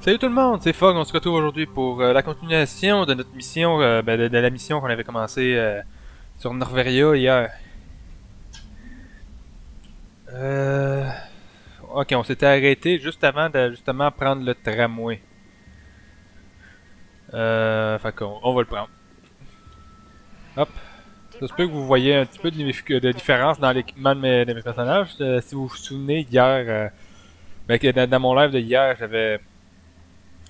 Salut tout le monde, c'est Fogg, on se retrouve aujourd'hui pour la continuation de notre mission, de la mission qu'on avait commencé sur Norveria hier. Euh... Ok, on s'était arrêté juste avant de justement prendre le tramway. Fait qu'on on va le prendre. Hop. Ça se peut que vous voyez un petit peu de différence dans l'équipement de mes personnages. Si vous vous souvenez, hier, dans mon live de hier,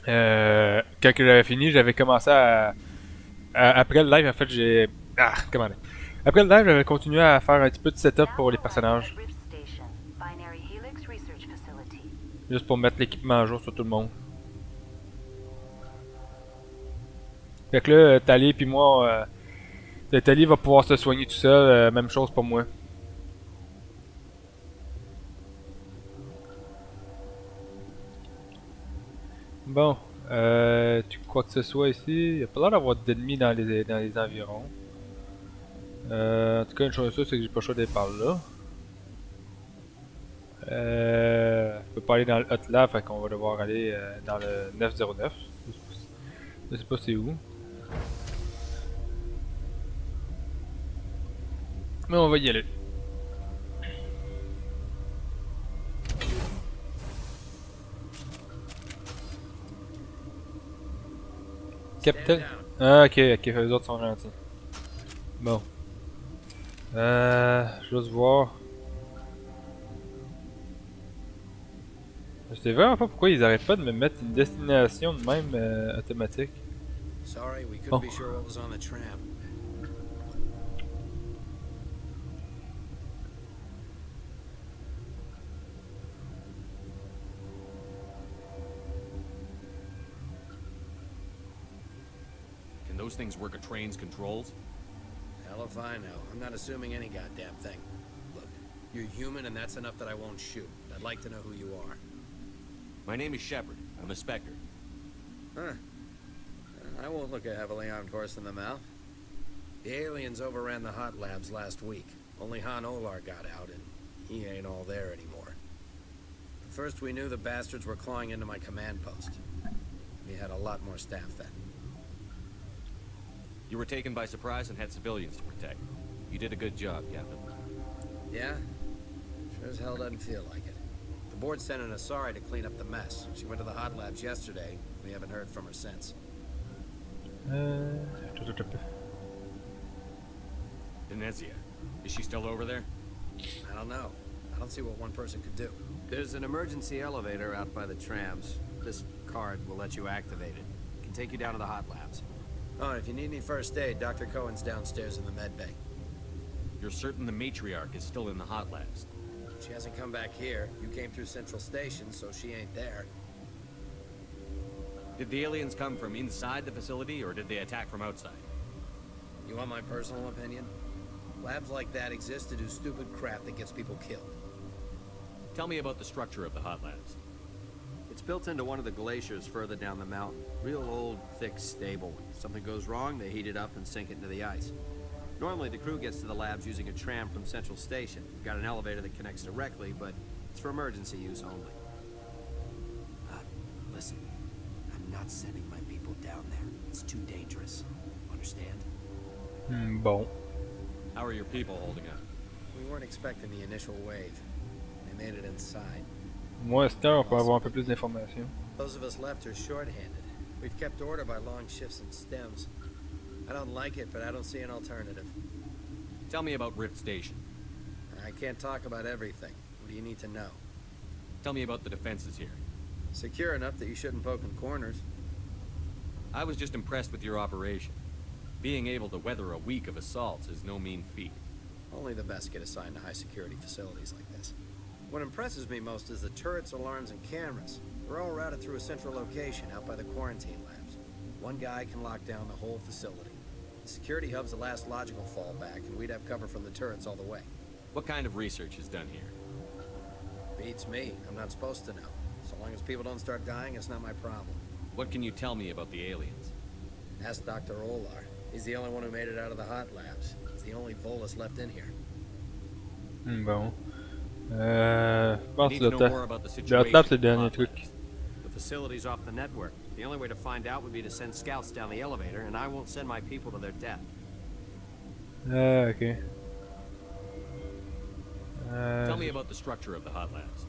quand j'avais fini, j'avais commencé après le live, en fait, comment dire? Après le live, j'avais continué à faire un petit peu de setup pour les personnages. Juste pour mettre l'équipement à jour sur tout le monde. Fait que là, Tali puis moi, Tali va pouvoir se soigner tout seul, même chose pour moi. Bon, tu crois que ce soit ici? Il y a pas l'air d'avoir d'ennemis dans les environs. En tout cas, une chose sûre, c'est que j'ai pas le choix d'aller par là. Je peux pas aller dans le hot lab, fait qu'on va devoir aller dans le 909. Je sais pas c'est où. Mais on va y aller. Capitaine. Ah, ok, les autres sont gentils. Bon. Juste voir. Je sais vraiment pas pourquoi ils arrêtent pas de me mettre une destination de même automatique. Sorry, we couldn't Oh. be sure what was on the tram. Can those things work a train's controls? Hell if I know. I'm not assuming any goddamn thing. Look, you're human and that's enough that I won't shoot. I'd like to know who you are. My name is Shepard. I'm a Spectre. Huh. I won't look a heavily armed horse in the mouth. The aliens overran the hot labs last week. Only Han Olar got out and he ain't all there anymore. First we knew the bastards were clawing into my command post. We had a lot more staff then. You were taken by surprise and had civilians to protect. You did a good job, Captain. Yeah? Sure as hell doesn't feel like it. The board sent an Asari to clean up the mess. She went to the hot labs yesterday. We haven't heard from her since. Venezia. Is she still over there? I don't know. I don't see what one person could do. There's an emergency elevator out by the trams. This card will let you activate it. It can take you down to the hot labs. Oh, and if you need any first aid, Dr. Cohen's downstairs in the med bay. You're certain the matriarch is still in the hot labs? She hasn't come back here. You came through Central Station, so she ain't there. Did the aliens come from inside the facility, or did they attack from outside? You want my personal opinion? Labs like that exist to do stupid crap that gets people killed. Tell me about the structure of the hot labs. It's built into one of the glaciers further down the mountain. Real old, thick, stable. If something goes wrong, they heat it up and sink it into the ice. Normally, the crew gets to the labs using a tram from Central Station. We've got an elevator that connects directly, but it's for emergency use only. Listen, I'm not sending my people down there. It's too dangerous. Understand? Bon. How are your people holding up? We weren't expecting the initial wave. They made it inside. Moi, Star, on peut avoir un peu plus d'informations. Those of us left are short-handed. We've kept order by long shifts and stems. I don't like it, but I don't see an alternative. Tell me about Rift Station. I can't talk about everything. What do you need to know? Tell me about the defenses here. Secure enough that you shouldn't poke in corners. I was just impressed with your operation. Being able to weather a week of assaults is no mean feat. Only the best get assigned to high-security facilities like this. What impresses me most is the turrets, alarms, and cameras. They're all routed through a central location out by the quarantine labs. One guy can lock down the whole facility. The security hub's the last logical fallback, and we'd have cover from the turrets all the way. What kind of research is done here? Beats me. I'm not supposed to know. So long as people don't start dying, it's not my problem. What can you tell me about the aliens? Ask Dr. Olar. He's the only one who made it out of the hot labs. He's the only Volus left in here. Bon. Je pense Need que to know more about the le hot lab, c'est le situation in the dernier hot truc. labs. The facility's off the network. The only way to find out would be to send scouts down the elevator, and I won't send my people to their death. Ok. Tell me about the structure of the hot labs.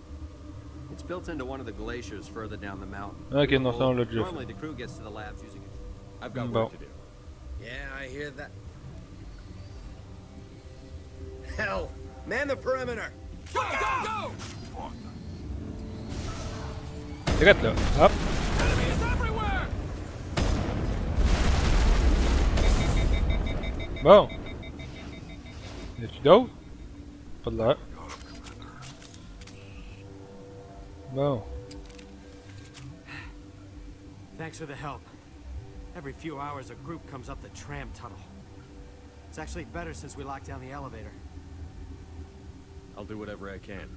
It's built into one of the glaciers further down the mountain. Ok, non, ça on l'a déjà Normally fait. the crew gets to the labs using it. I've got Bon. work to do. Yeah, I hear that. Hell, man the perimeter. Go, go, go! Arrête là. Hop. Enemies everywhere! Bon. Y'a-tu d'autres? Pas de l'air. Bon. Thanks for the help. Every few hours a group comes up the tram tunnel. It's actually better since we locked down the elevator. I'll do whatever I can.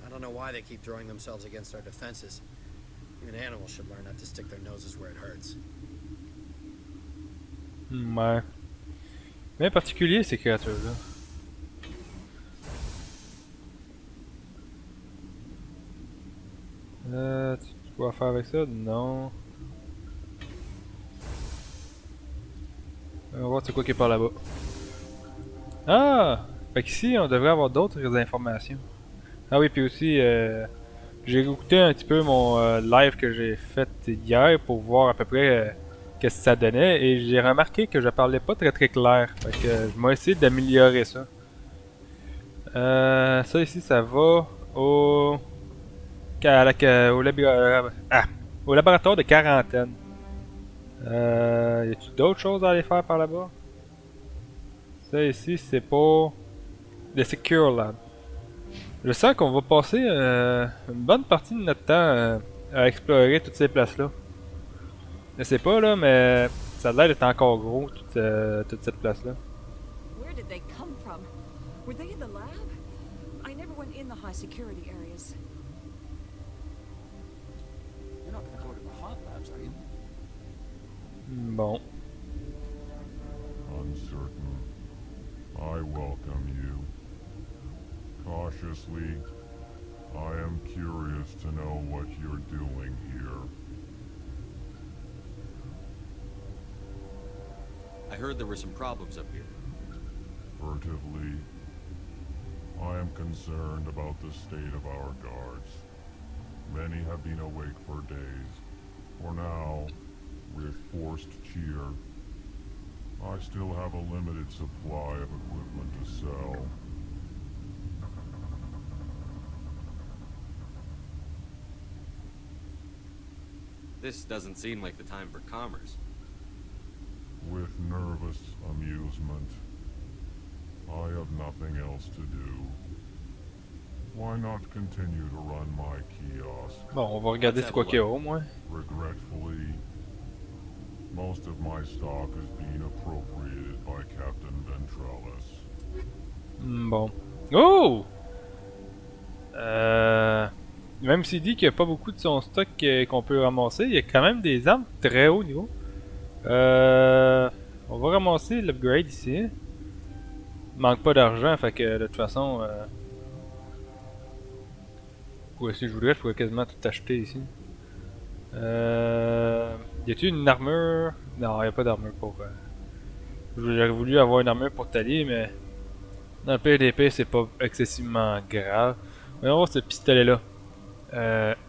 I don't know why they keep throwing themselves against our defenses. Even animals should learn not to stick their noses where it hurts. Ouais. Bien particulier ces créatures-là. Tu peux faire avec ça? Non. On va voir c'est quoi qui est par là-bas. Ah! Fait qu'ici, on devrait avoir d'autres informations. Ah oui, puis aussi, j'ai écouté un petit peu mon live que j'ai fait hier pour voir à peu près qu'est-ce que ça donnait. Et j'ai remarqué que je parlais pas très très clair. Fait que je vais essayer d'améliorer ça. Ça ici, ça va au... au laboratoire de quarantaine. Y a-tu d'autres choses à aller faire par là-bas? Ça ici, c'est pour le Secure Lab. Je sens qu'on va passer une bonne partie de notre temps à explorer toutes ces places-là. Je sais pas là, mais ça a l'air d'être encore gros, toute cette place-là. Where did they come from? Were they in the lab? I never went in the high security areas. You're not gonna go to the hot labs, are you? Bon. Uncertain. I welcome you. Cautiously, I am curious to know what you're doing here. I heard there were some problems up here. Furtively, I am concerned about the state of our guards. Many have been awake for days. For now, with forced cheer, I still have a limited supply of equipment to sell. This doesn't seem like the time for commerce. With nervous amusement. I have nothing else to do. Why not continue to run my kiosk? Bon, on va regarder c'est quoi qu'il y a au moins. Regretfully, most of my stock is being appropriated by Captain Ventrellis. Bon. Oh! Même s'il dit qu'il n'y a pas beaucoup de son stock qu'on peut ramasser, il y a quand même des armes très haut niveau. On va ramasser l'upgrade ici. Il manque pas d'argent, fait que de toute façon... Ouais, si je voudrais, je pourrais quasiment tout acheter ici. Y a-t-il une armure? Non, y a pas d'armure pour... J'aurais voulu avoir une armure pour tailler, mais... Dans le PDP, c'est pas excessivement grave. Mais on va voir ce pistolet-là.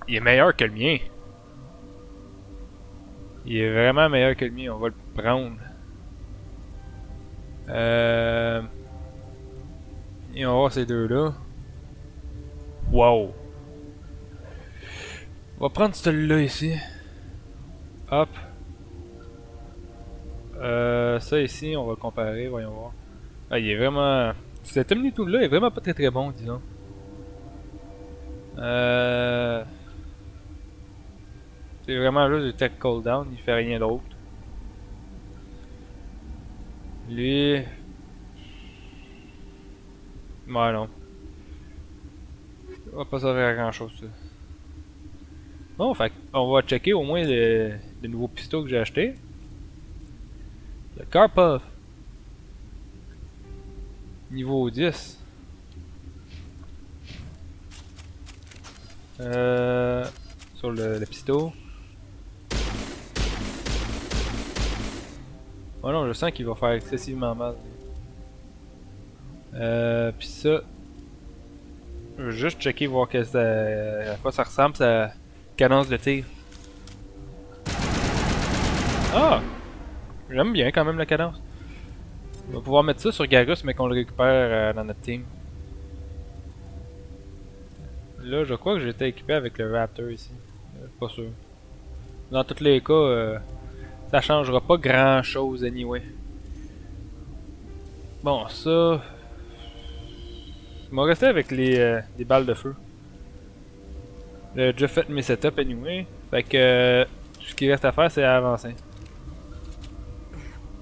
Il est meilleur que le mien. Il est vraiment meilleur que le mien, on va le prendre. Et on va voir ces deux-là. Wow! On va prendre celui-là ici. Hop. Ça ici, on va le comparer, voyons voir. Ah, il est vraiment... Cet Omni-Tool-là est vraiment pas très très bon, disons. C'est vraiment juste du tech cooldown, il fait rien d'autre. Lui... Ouais, non. On va pas servir à grand chose, ça. Bon, fait on va checker au moins le nouveau pisto que j'ai acheté. Le Karpov. Niveau 10. sur le pisto. Oh non, je sens qu'il va faire excessivement mal. Puis ça, je veux juste checker voir à quoi ça ressemble sa cadence de tir. Ah! J'aime bien quand même la cadence. On va pouvoir mettre ça sur Garus mais qu'on le récupère dans notre team. Là, je crois que j'étais équipé avec le Raptor ici. Pas sûr. Dans tous les cas, ça changera pas grand chose anyway. Bon, ça. Je vais rester avec les balles de feu. J'ai déjà fait mes setups anyway. Fait que ce qui reste à faire, c'est avancer.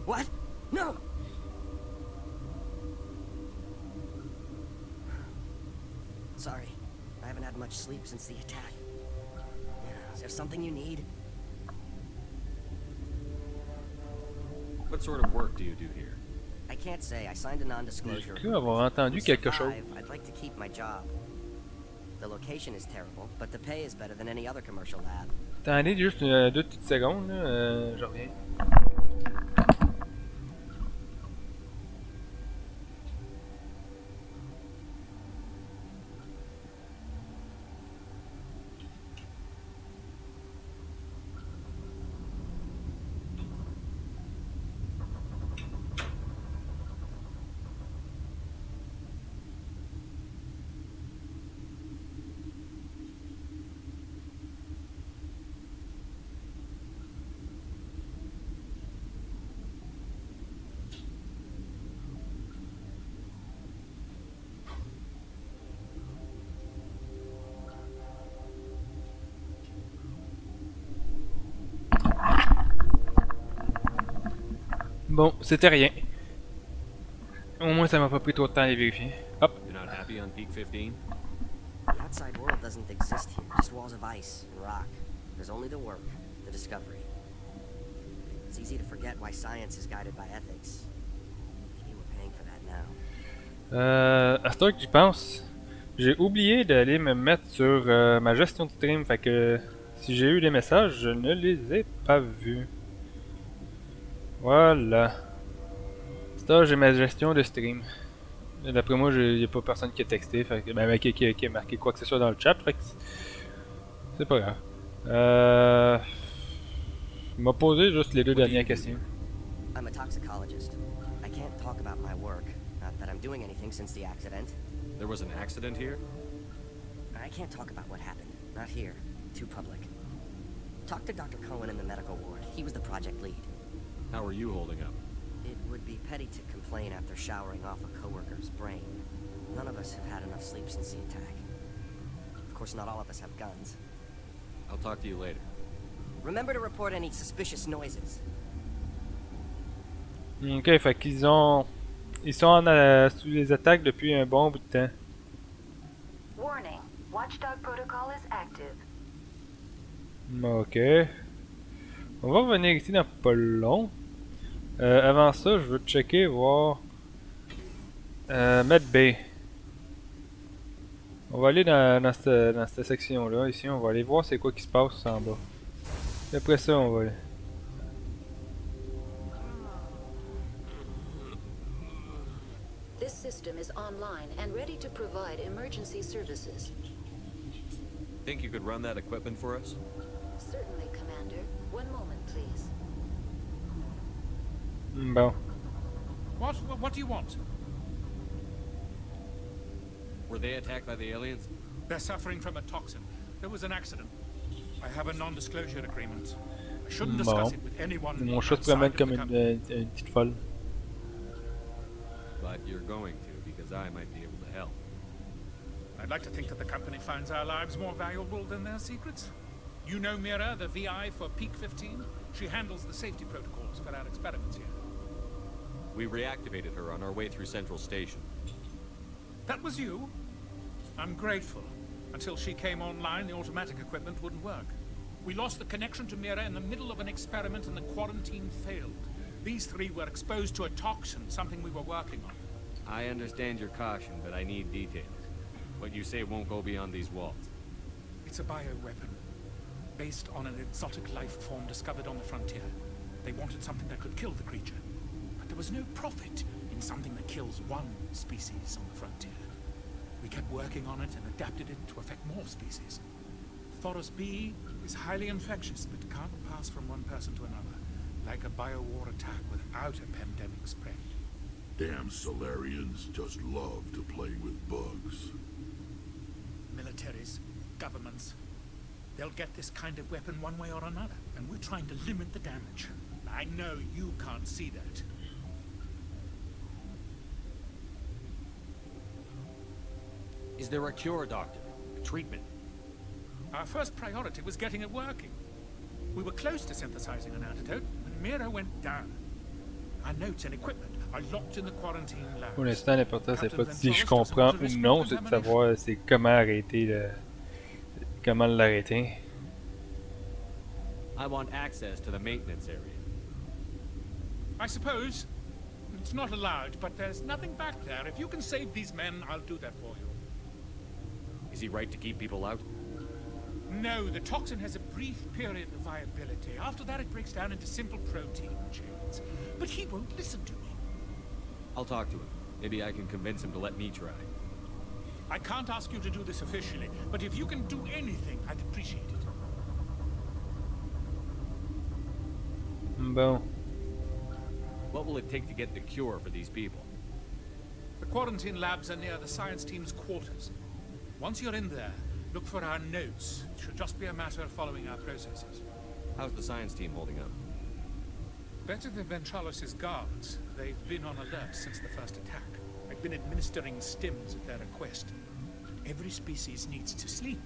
What? No! Sorry, I haven't had much sleep since the attack. Is there something you need? What sort of work do you do here? I can't say. I signed a non-disclosure. J'ai cru avoir entendu quelque chose. I'd like to keep my job. The location is terrible, but the pay is better than any other commercial lab. Attendez juste 2 petites secondes, là, je reviens. Bon, c'était rien. Au moins, ça m'a pas pris trop de temps à les vérifier. Hop. You're not happy on Peak 15? The outside world doesn't exist here, just walls of ice and rock. There's only the work, the discovery. It's easy to forget why science is guided by ethics. Maybe we're paying for that now. À ce temps que j'y pense, j'ai oublié d'aller me mettre sur ma gestion de stream. Fait que si j'ai eu des messages, je ne les ai pas vus. Voilà. Ça, j'ai ma gestion de stream. D'après moi, il n'y a pas personne qui a texté, fait que, ben, qui a marqué quoi que ce soit dans le chat, fait que c'est pas grave. Il m'a posé juste les 2 dernières questions. I'm a toxicologist. I can't talk about my work. Not that I'm doing anything since the accident. There was an accident here? I can't talk about what happened. Not here. Too public. Talk to Dr. Cohen in the medical ward. He was the project lead. How are you holding up? It would be petty to complain after showering off a coworker's brain. None of us have had enough sleep since the attack. Of course, not all of us have guns. I'll talk to you later. Remember to report any suspicious noises. Ok, fait qu'ils ils sont sous les attaques depuis un bon bout de temps. Warning. Watchdog protocol is active. Ok. On va revenir ici dans pas long. Avant ça, je veux checker, voir... Med B. On va aller dans cette section-là, ici, on va aller voir c'est quoi qui se passe en bas. Et après ça, on va aller. This system is online and ready to provide emergency services. Think you could run that equipment for us? Certainly, Commander. One moment, please. Bon. What do you want? Were they attacked by the aliens? They're suffering from a toxin. There was an accident. I have a non-disclosure agreement. I shouldn't discuss it with anyone. Mon chat se promène comme une petite folle. But you're going to, because I might be able to help. I'd like to think that the company finds our lives more valuable than their secrets. You know Mira, the VI for Peak 15? She handles the safety protocols for our experiments here. We reactivated her on our way through Central Station. That was you? I'm grateful. Until she came online, the automatic equipment wouldn't work. We lost the connection to Mira in the middle of an experiment and the quarantine failed. These 3 were exposed to a toxin, something we were working on. I understand your caution, but I need details. What you say won't go beyond these walls. It's a bioweapon. based on an exotic life form discovered on the frontier. They wanted something that could kill the creature, but there was no profit in something that kills one species on the frontier. We kept working on it and adapted it to affect more species. Thoros B is highly infectious, but can't pass from one person to another, like a biowar attack without a pandemic spread. Damn Solarians just love to play with bugs. Militaries, governments, they'll get this kind of weapon one way or another, and we're trying to limit the damage. I know you can't see that. Is there a cure, Doctor? A treatment? Our first priority was getting it working. We were close to synthesizing an antidote when Mira went down. Our notes and equipment are locked in the quarantine lab. Pour l'instant, l'important c'est pas si je comprends ou non, c'est de savoir c'est comment arrêter le... comment l'arrêter. I want access to the maintenance area. I suppose it's not allowed, but there's nothing back there. If you can save these men, I'll do that for you. Is he right to keep people out? No, the toxin has a brief period of viability. After that, it breaks down into simple protein chains. But he won't listen to me. I'll talk to him. Maybe I can convince him to let me try. I can't ask you to do this officially, but if you can do anything, I'd appreciate it. Bon. What will it take to get the cure for these people? The quarantine labs are near the science team's quarters. Once you're in there, look for our notes. It should just be a matter of following our processes. How's the science team holding up? Better than Ventralos' guards. They've been on alert since the first attack. I've been administering stims at their request. Every species needs to sleep.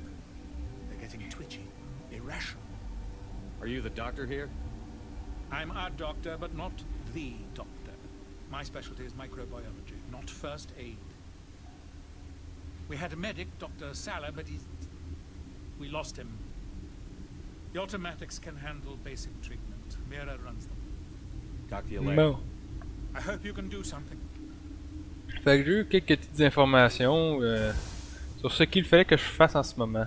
They're getting twitchy, irrational. Are you the doctor here? I'm our doctor, but not the doctor. My specialty is microbiology, not first aid. We had a medic, Dr. Sala, but we lost him. The automatics can handle basic treatment. Mira runs them. Talk to you later. Bon. I hope you can do something. Fait que j'ai eu quelques petites informations sur ce qu'il fallait que je fasse en ce moment.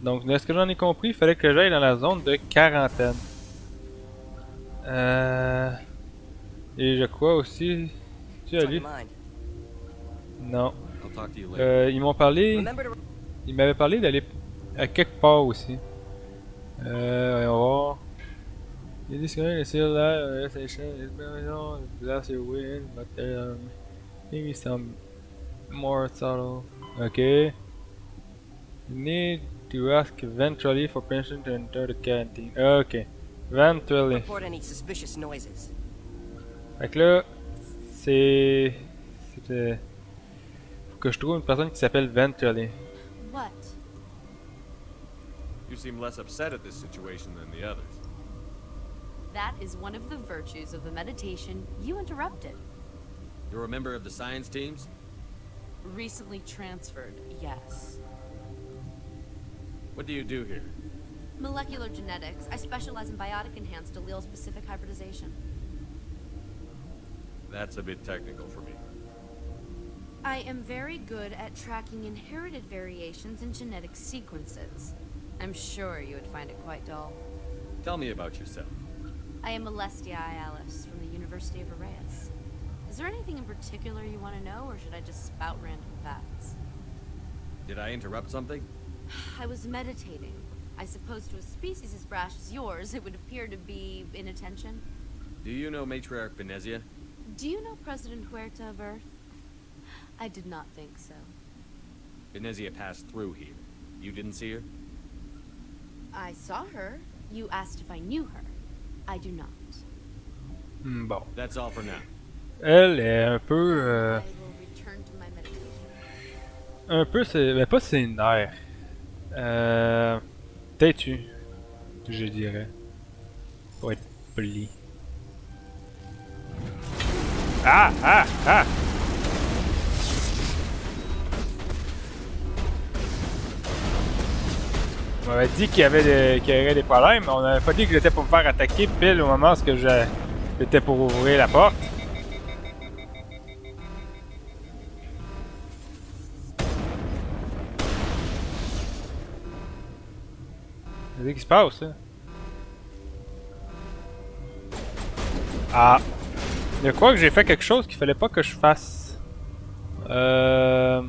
Donc, de ce que j'en ai compris, il fallait que j'aille dans la zone de quarantaine. Et je crois aussi... Tu as lu? Non. I'll talk to you later. Ils m'ont parlé... Ils m'avaient parlé d'aller à quelque part aussi. Voyons voir. Il dit que le ciel là, glass your wind, but maybe some more subtle. Okay. You need to ask ventrally for permission to enter the canteen. Okay. Ventrally. Report any suspicious noises. Fait que là, c'est... faut que je trouve une personne qui s'appelle Ventrally. What? You seem less upset at this situation than the others. That is one of the virtues of the meditation you interrupted. You're a member of the science teams? Recently transferred, yes. What do you do here? Molecular genetics. I specialize in biotic-enhanced allele-specific hybridization. That's a bit technical for me. I am very good at tracking inherited variations in genetic sequences. I'm sure you would find it quite dull. Tell me about yourself. I am Alestia Alice from the University of Arrête. Is there anything in particular you want to know, or should I just spout random facts? Did I interrupt something? I was meditating. I suppose to a species as brash as yours, it would appear to be inattention. Do you know Matriarch Venezia? Do you know President Huerta of Earth? I did not think so. Venezia passed through here. You didn't see her? I saw her. You asked if I knew her. I do not. Bon. That's all for now. Elle est un peu... I will return to my meditation. un peu... mais pas sénère. Têtue, je dirais. Pour être poli. Ah! Ah! Ah! On m'avait dit qu'il y aurait des problèmes, mais on n'avait pas dit que j'étais pour me faire attaquer pile au moment où j'étais pour ouvrir la porte. Qu'est-ce qui se passe, là? Ah! Je crois que j'ai fait quelque chose qu'il fallait pas que je fasse. On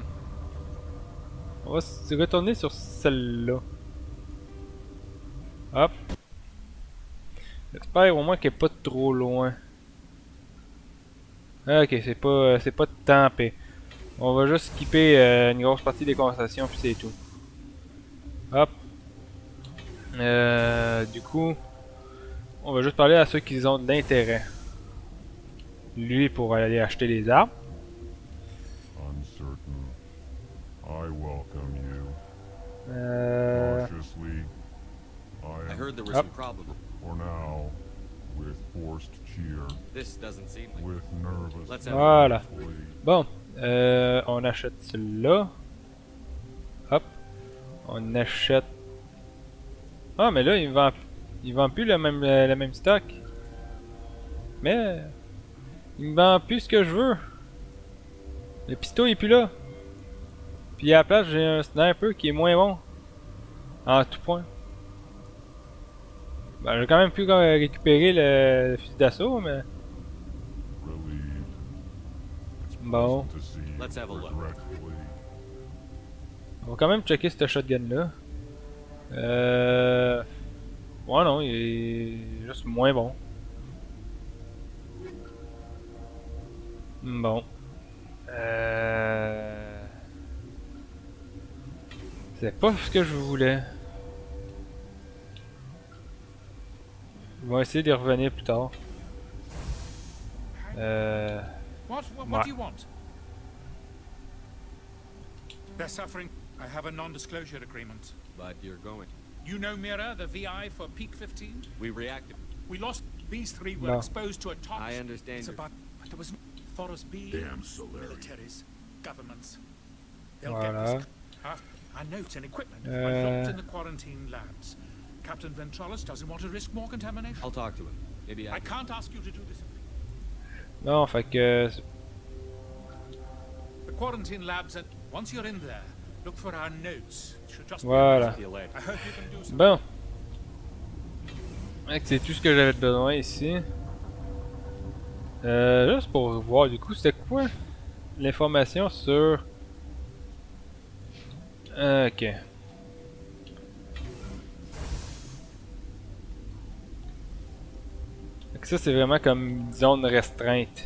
va se retourner sur celle-là. Hop. J'espère au moins qu'elle est pas trop loin. Ah, ok, c'est pas tant pire. On va juste skipper une grosse partie des conversations puis c'est tout. Hop. Du coup, on va juste parler à ceux qui ont de l'intérêt. Lui pour aller acheter les arbres. Uncertain. I welcome you. Cautiously. I heard there were Up. some problems. For now, with forced cheer, This doesn't seem like. with nervous. Let's have Voilà. play. Bon, on achète celui-là. Hop. On achète. Ah, mais là, il vend plus le même stock. Mais il me vend plus ce que je veux. Le pisto il est plus là. Puis à la place, j'ai un sniper qui est moins bon. En tout point. Ben, j'ai quand même pu récupérer le fusil d'assaut, mais. Relieved. It's Bon. pleasant to see, Let's have a look. regretfully. On va quand même checker ce shotgun là. Ouais, non, il est juste moins bon. Bon. C'est pas ce que je voulais. On va essayer d'y revenir plus tard. What do you want? They're suffering. I have a non-disclosure agreement. But you're going. You know Mira, the VI for Peak 15? We reacted. We lost. These three were No. exposed to a toxic. I understand It's your- about. But there was Forest B. Damn Solarian. Militaries, governments. They'll Voilà. get this. Our notes and equipment are locked in the quarantine labs. Captain Ventrolus doesn't want to risk more contamination. I'll talk to him. Maybe I I can't ask you to do this. Non, fait que. The quarantine labs, and once you're in there, look for our notes. It should just Voilà. See you later. I hope you can do something. Bon. Fait que c'est tout ce que j'avais besoin ici. Juste pour voir, du coup, c'était quoi l'information sur. Ok. Fait que ça, c'est vraiment comme une zone restreinte.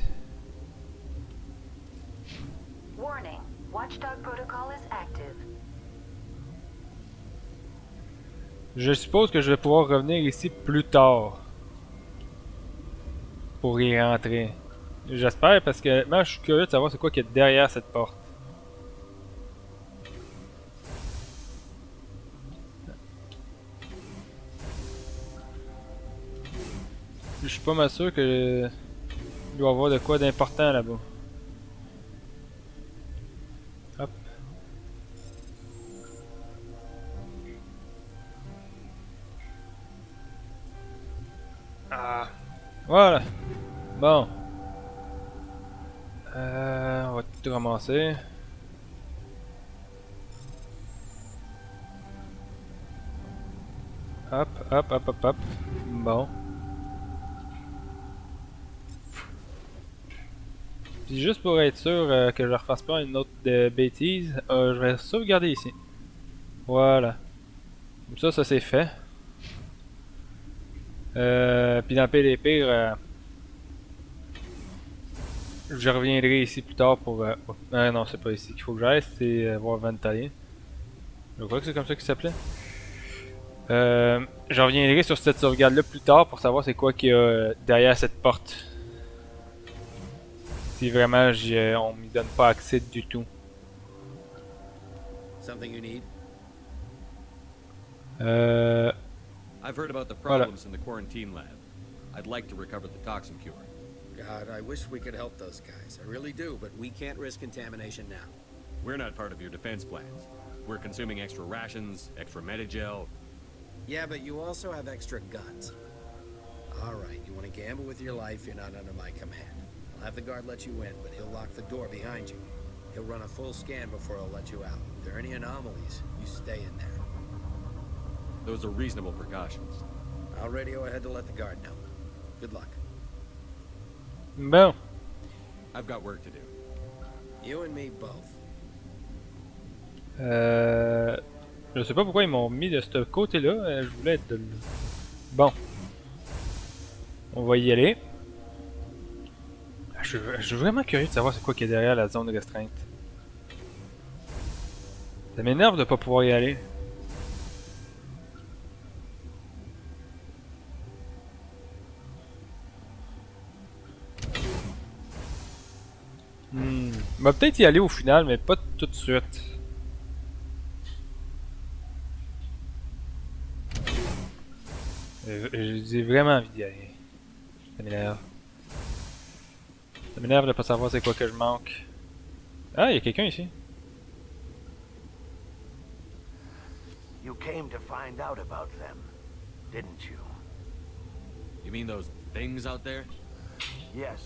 Warning. Watchdog protocol is active. Je suppose que je vais pouvoir revenir ici plus tard. Pour y rentrer. J'espère parce que moi je suis curieux de savoir c'est quoi qu'il y a derrière cette porte. Je suis pas mal sûr que il doit y avoir de quoi d'important là-bas. Hop. Ah. Voilà. Bon. On va tout ramasser. Hop, hop, hop, hop, hop. Bon. Puis juste pour être sûr que je refasse pas une autre bêtise, je vais sauvegarder ici. Voilà. Comme ça c'est fait. Puis dans le pire des pires, je reviendrai ici plus tard pour... non, c'est pas ici qu'il faut que j'aille, c'est voir Ventalier. Je crois que c'est comme ça qu'il s'appelait. Je reviendrai sur cette sauvegarde là plus tard pour savoir c'est quoi qu'il y a derrière cette porte. Si vraiment on m'y donne pas accès du tout. Something you need? I've heard about the problems in the quarantine lab. I'd like to recover the toxin cure. God, I wish we could help those guys. I really do, but we can't risk contamination now. We're not part of your defense plans. We're consuming extra rations, extra Medigel. Yeah, but you also have extra guns. All right, you want to gamble with your life, you're not under my command. I'll have the guard let you in, but he'll lock the door behind you. He'll run a full scan before he'll let you out. If there are any anomalies, you stay in there. Those are reasonable precautions. I'll radio ahead to let the guard know. Good luck. Bon. I've got work to do. You and me both. Je sais pas pourquoi ils m'ont mis de ce côté-là. Je voulais être de là. Bon. On va y aller. Je suis vraiment curieux de savoir c'est quoi qui est derrière la zone de restreinte. Ça m'énerve de pas pouvoir y aller. On va peut-être y aller au final, mais pas tout de suite. J'ai vraiment envie d'y aller. Ça m'énerve. Ça m'énerve de pas savoir c'est quoi que je manque. Ah, il y a quelqu'un ici. You came to find out about them, didn't you? You mean those things out there? Yes.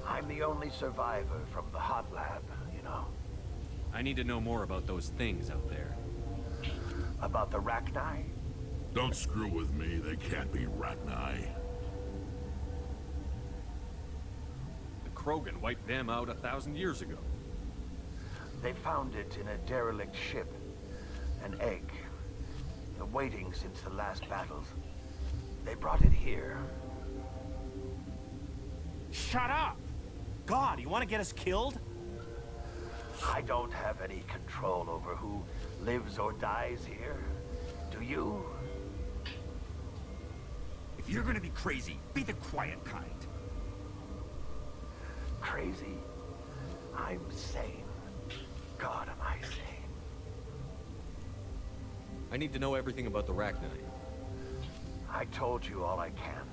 I'm the only survivor from the hot lab, you know. I need to know more about those things out there. About the Rachni? Don't screw with me, they can't be Rachni. The Krogan wiped them out 1,000 years ago. They found it in a derelict ship. An egg. Waiting since the last battles. They brought it here. Shut up! God, you want to get us killed? I don't have any control over who lives or dies here. Do you? If you're gonna be crazy, be the quiet kind. Crazy? I'm sane. God, am I sane? I need to know everything about the Rachni. I told you all I can.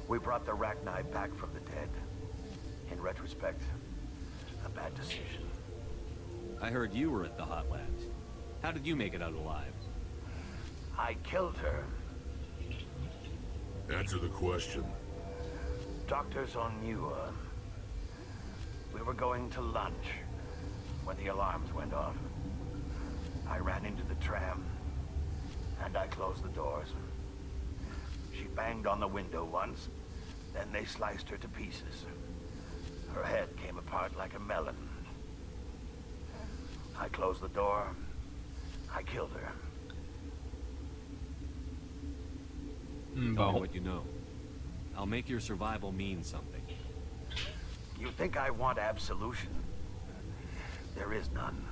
We brought the Rachni back from the dead. In retrospect, a bad decision. I heard you were at the hot labs. How did you make it out alive? I killed her. Answer the question. Doctors on Muir. We were going to lunch when the alarms went off. I ran into the tram, and I closed the doors. She banged on the window once, then they sliced her to pieces. Her head came apart like a melon. I closed the door. I killed her. Tell me what you know. I'll make your survival mean something. You think I want absolution? There is none.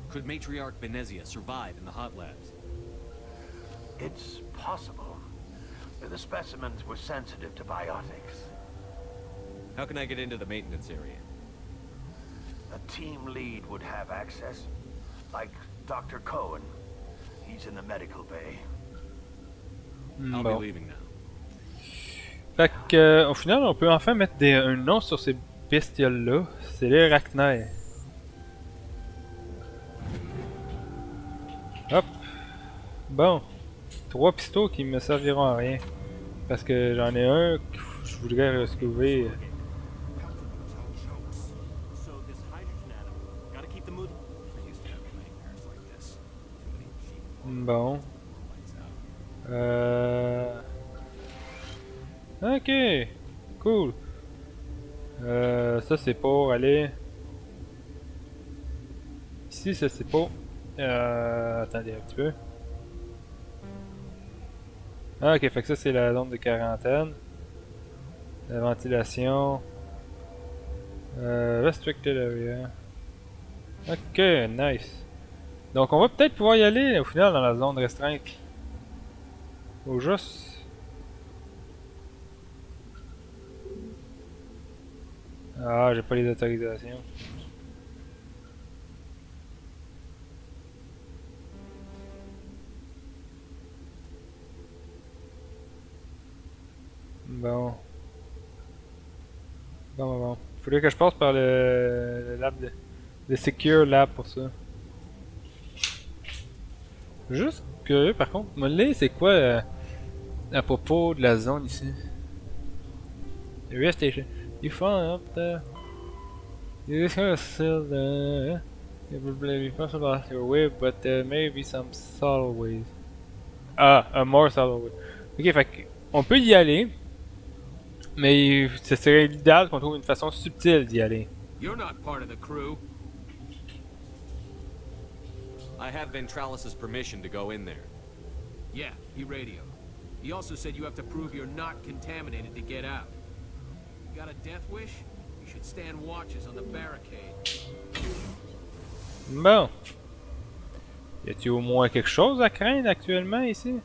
Could Matriarch Benezia survive in the hot labs? It's possible. The specimens were sensitive to biotics. How can I get into the maintenance area? A team lead would have access. Like Dr. Cohen. He's in the medical bay. I'll be leaving now. Fait que, au final, on peut enfin mettre un nom sur ces bestioles-là. C'est les Rachni. Hop. Bon. 3 pistos qui me serviront à rien. Parce que j'en ai un que je voudrais retrouver. Bon. Ok. Cool. Ça c'est pour aller. Ici ça c'est pour. Attendez un petit peu. Ah, ok, fait que ça c'est la zone de quarantaine. La ventilation. Restricted area. Ok, nice. Donc on va peut-être pouvoir y aller au final dans la zone restreinte. Ou juste. Ah, j'ai pas les autorisations. Bon. Bon. Faudrait que je passe par le lab le Secure Lab pour ça. Juste curieux par contre, me lire c'est quoi à propos de la zone ici. Real Station. You found up there. You still there. It will be possible your way, but there may be some subtle ways. Ah, un more subtle way. Ok, fait que on peut y aller, mais ce serait l'idéal qu'on trouve une façon subtile d'y aller. You're not part of the crew. I have Ventralis' permission to go in there. Yeah, he radioed. He also said you have to prove you're not contaminated to get out. You got a death wish? You should stand watches on the barricade. Bon. Y a-t-il au moins quelque chose à craindre actuellement ici?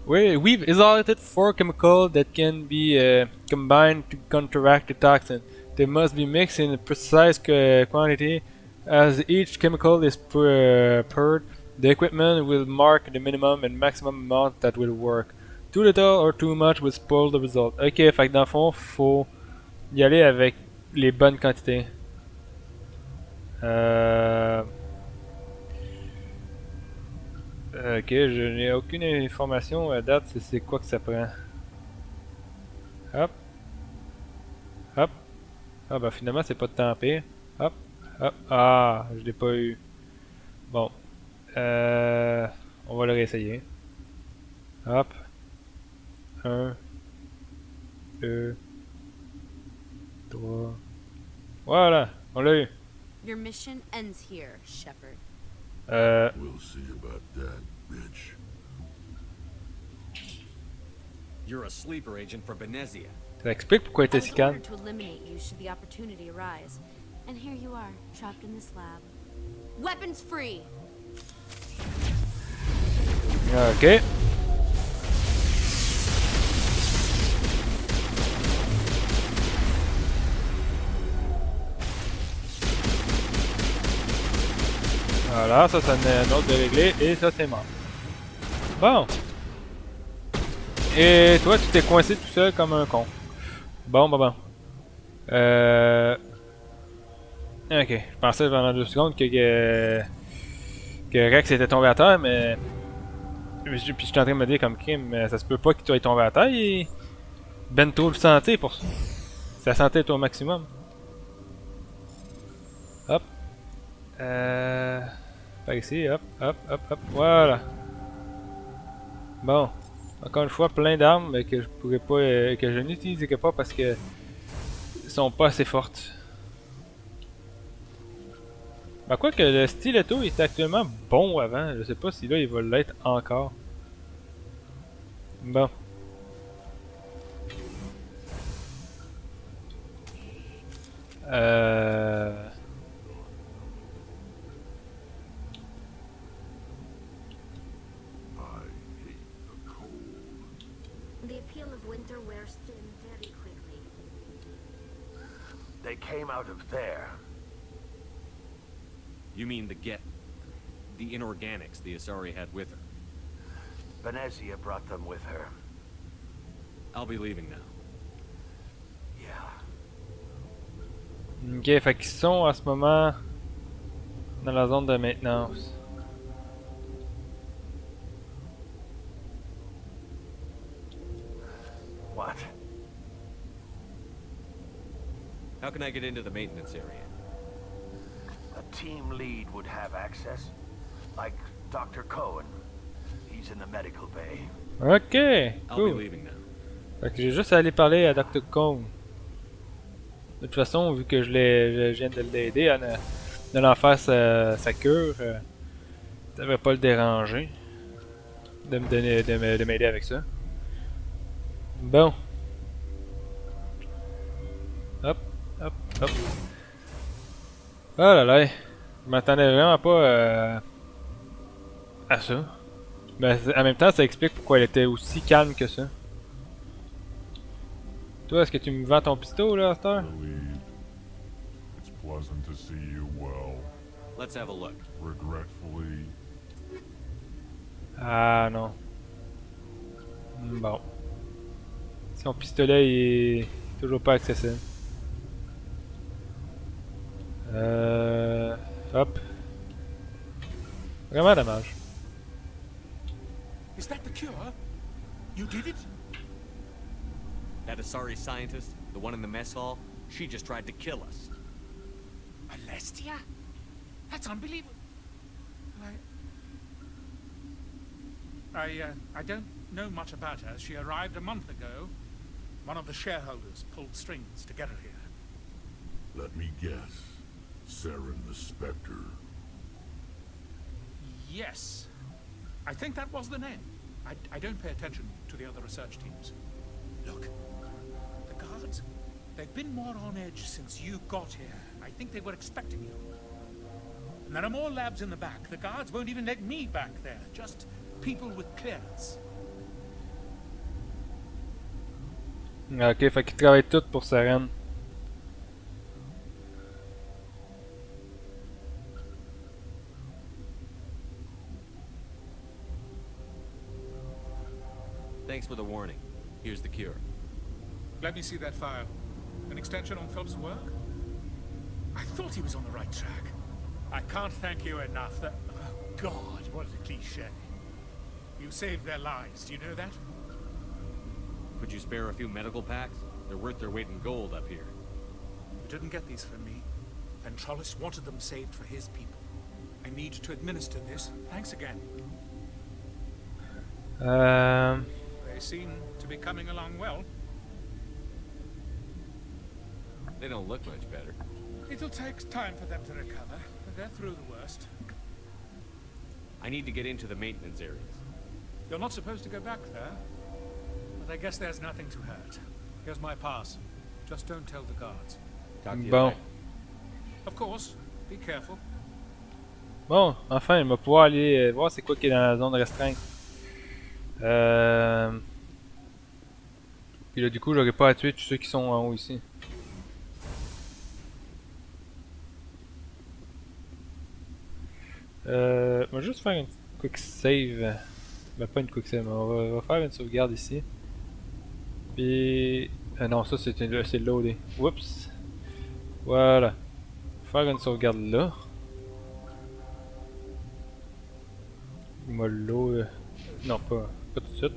We've isolated 4 chemicals that can be combined to counteract the toxin. They must be mixed in a precise quantity. As each chemical is poured, the equipment will mark the minimum and maximum amount that will work. Too little or too much will spoil the result. Ok, fait que dans le fond, faut y aller avec les bonnes quantités. Ok, je n'ai aucune information à date, c'est quoi que ça prend. Hop. Hop. Ah bah finalement c'est pas de temps pire. Hop. Hop. Ah, je l'ai pas eu. Bon. On va le réessayer. Hop. 1, 2, 3. Voilà, on l'a eu. Your mission ends here, Shepard. We'll see about that, bitch. You're a sleeper agent for Benezia. Ça explique pourquoi il était si calme. To eliminate you should the opportunity arise. And here you are, trapped in this lab. Weapons free! Ok. Voilà, ça c'est un autre de régler et ça c'est mort. Bon. Et toi tu t'es coincé tout seul comme un con. Bon. Ok, je pensais pendant 2 secondes que Rex était tombé à terre, mais... Puis je suis en train de me dire comme crime, mais ça se peut pas qu'il soit tombé à terre, il... Ben trop de santé pour ça. Sa santé est au maximum. Hop. Par ici, hop, voilà. Bon. Encore une fois, plein d'armes mais que je pourrais pas, que je n'utiliserai pas parce que sont pas assez fortes. Bah quoi que le stiletto était actuellement bon avant, je sais pas si là il va l'être encore. Bon. They came out of there. You mean the inorganics the Asari had with her? Benezia brought them with her. I'll be leaving now. Yeah. Ok, fait qu'ils sont en ce moment dans la zone de maintenance. What? How can I get into the maintenance area? A team lead would have access. Like Dr. Cohen. He's in the medical bay. Ok, I'll cool. be leaving now. Fait que j'ai juste à aller parler à Dr. Cohn. De toute façon, vu que je viens de l'aider à de l'en faire sa cure, ça devrait pas le déranger de me donner, de m'aider avec ça. Bon. Hop. Oh là là, je m'attendais vraiment pas à ça. Mais en même temps, ça explique pourquoi elle était aussi calme que ça. Toi, est-ce que tu me vends ton pisto là, Star? It's pleasant to see you well. Let's have a look. Regretfully. Ah non. Bon. Son pistolet il est toujours pas accessible. Hop. Vraiment dommage. Is that the cure? You did it? That Asari scientist, the one in the mess hall, she just tried to kill us. Alestia? That's unbelievable. I don't know much about her. She arrived a month ago. One of the shareholders pulled strings to get her here. Let me guess. Saren the Spectre. Yes. I think that was the name. I don't pay attention to the other research teams. Look, the guards, they've been more on edge since you got here. I think they were expecting you. And there are more labs in the back. The guards won't even let me back there. Just people with clearance. Ok, fait qu'ils travaillent tous pour Saren. Thanks for the warning. Here's the cure. Let me see that file. An extension on Philip's work? I thought he was on the right track. I can't thank you enough. That, oh God, what a cliche. You saved their lives, do you know that? Could you spare a few medical packs? They're worth their weight in gold up here. You didn't get these from me. Ventralis wanted them saved for his people. I need to administer this. Thanks again. They seem to be coming along well. They don't look much better. It'll take time for them to recover, but they're through the worst. I need to get into the maintenance areas. You're not supposed to go back there, but I guess there's nothing to hurt. Here's my pass. Just don't tell the guards. Bon. Of course, be careful. Bon, enfin, on va pouvoir aller voir c'est quoi qui est dans la zone restreinte. Puis là, du coup, j'aurais pas à tuer tous ceux qui sont en haut ici. On va juste faire une quick save. Ben, pas une quick save, mais on va faire une sauvegarde ici. Puis. Non, ça c'est loadé. Oups. Voilà. Faire une sauvegarde là. Il m'a load. Non, pas tout de suite.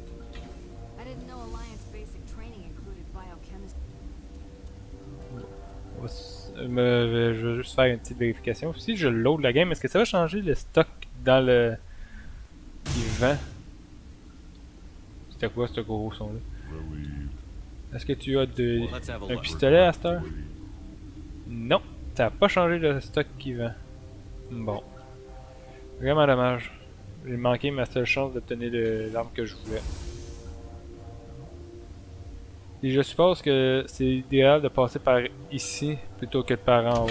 Je vais juste faire une petite vérification. Si je load la game, est-ce que ça va changer le stock dans le vent? C'était quoi ce gros son là? Est-ce que tu as un pistolet à cette heure? Non, ça n'a pas changé le stock qui vend. Bon. Vraiment dommage. J'ai manqué ma seule chance d'obtenir l'arme que je voulais. Et je suppose que c'est idéal de passer par ici plutôt que par en haut.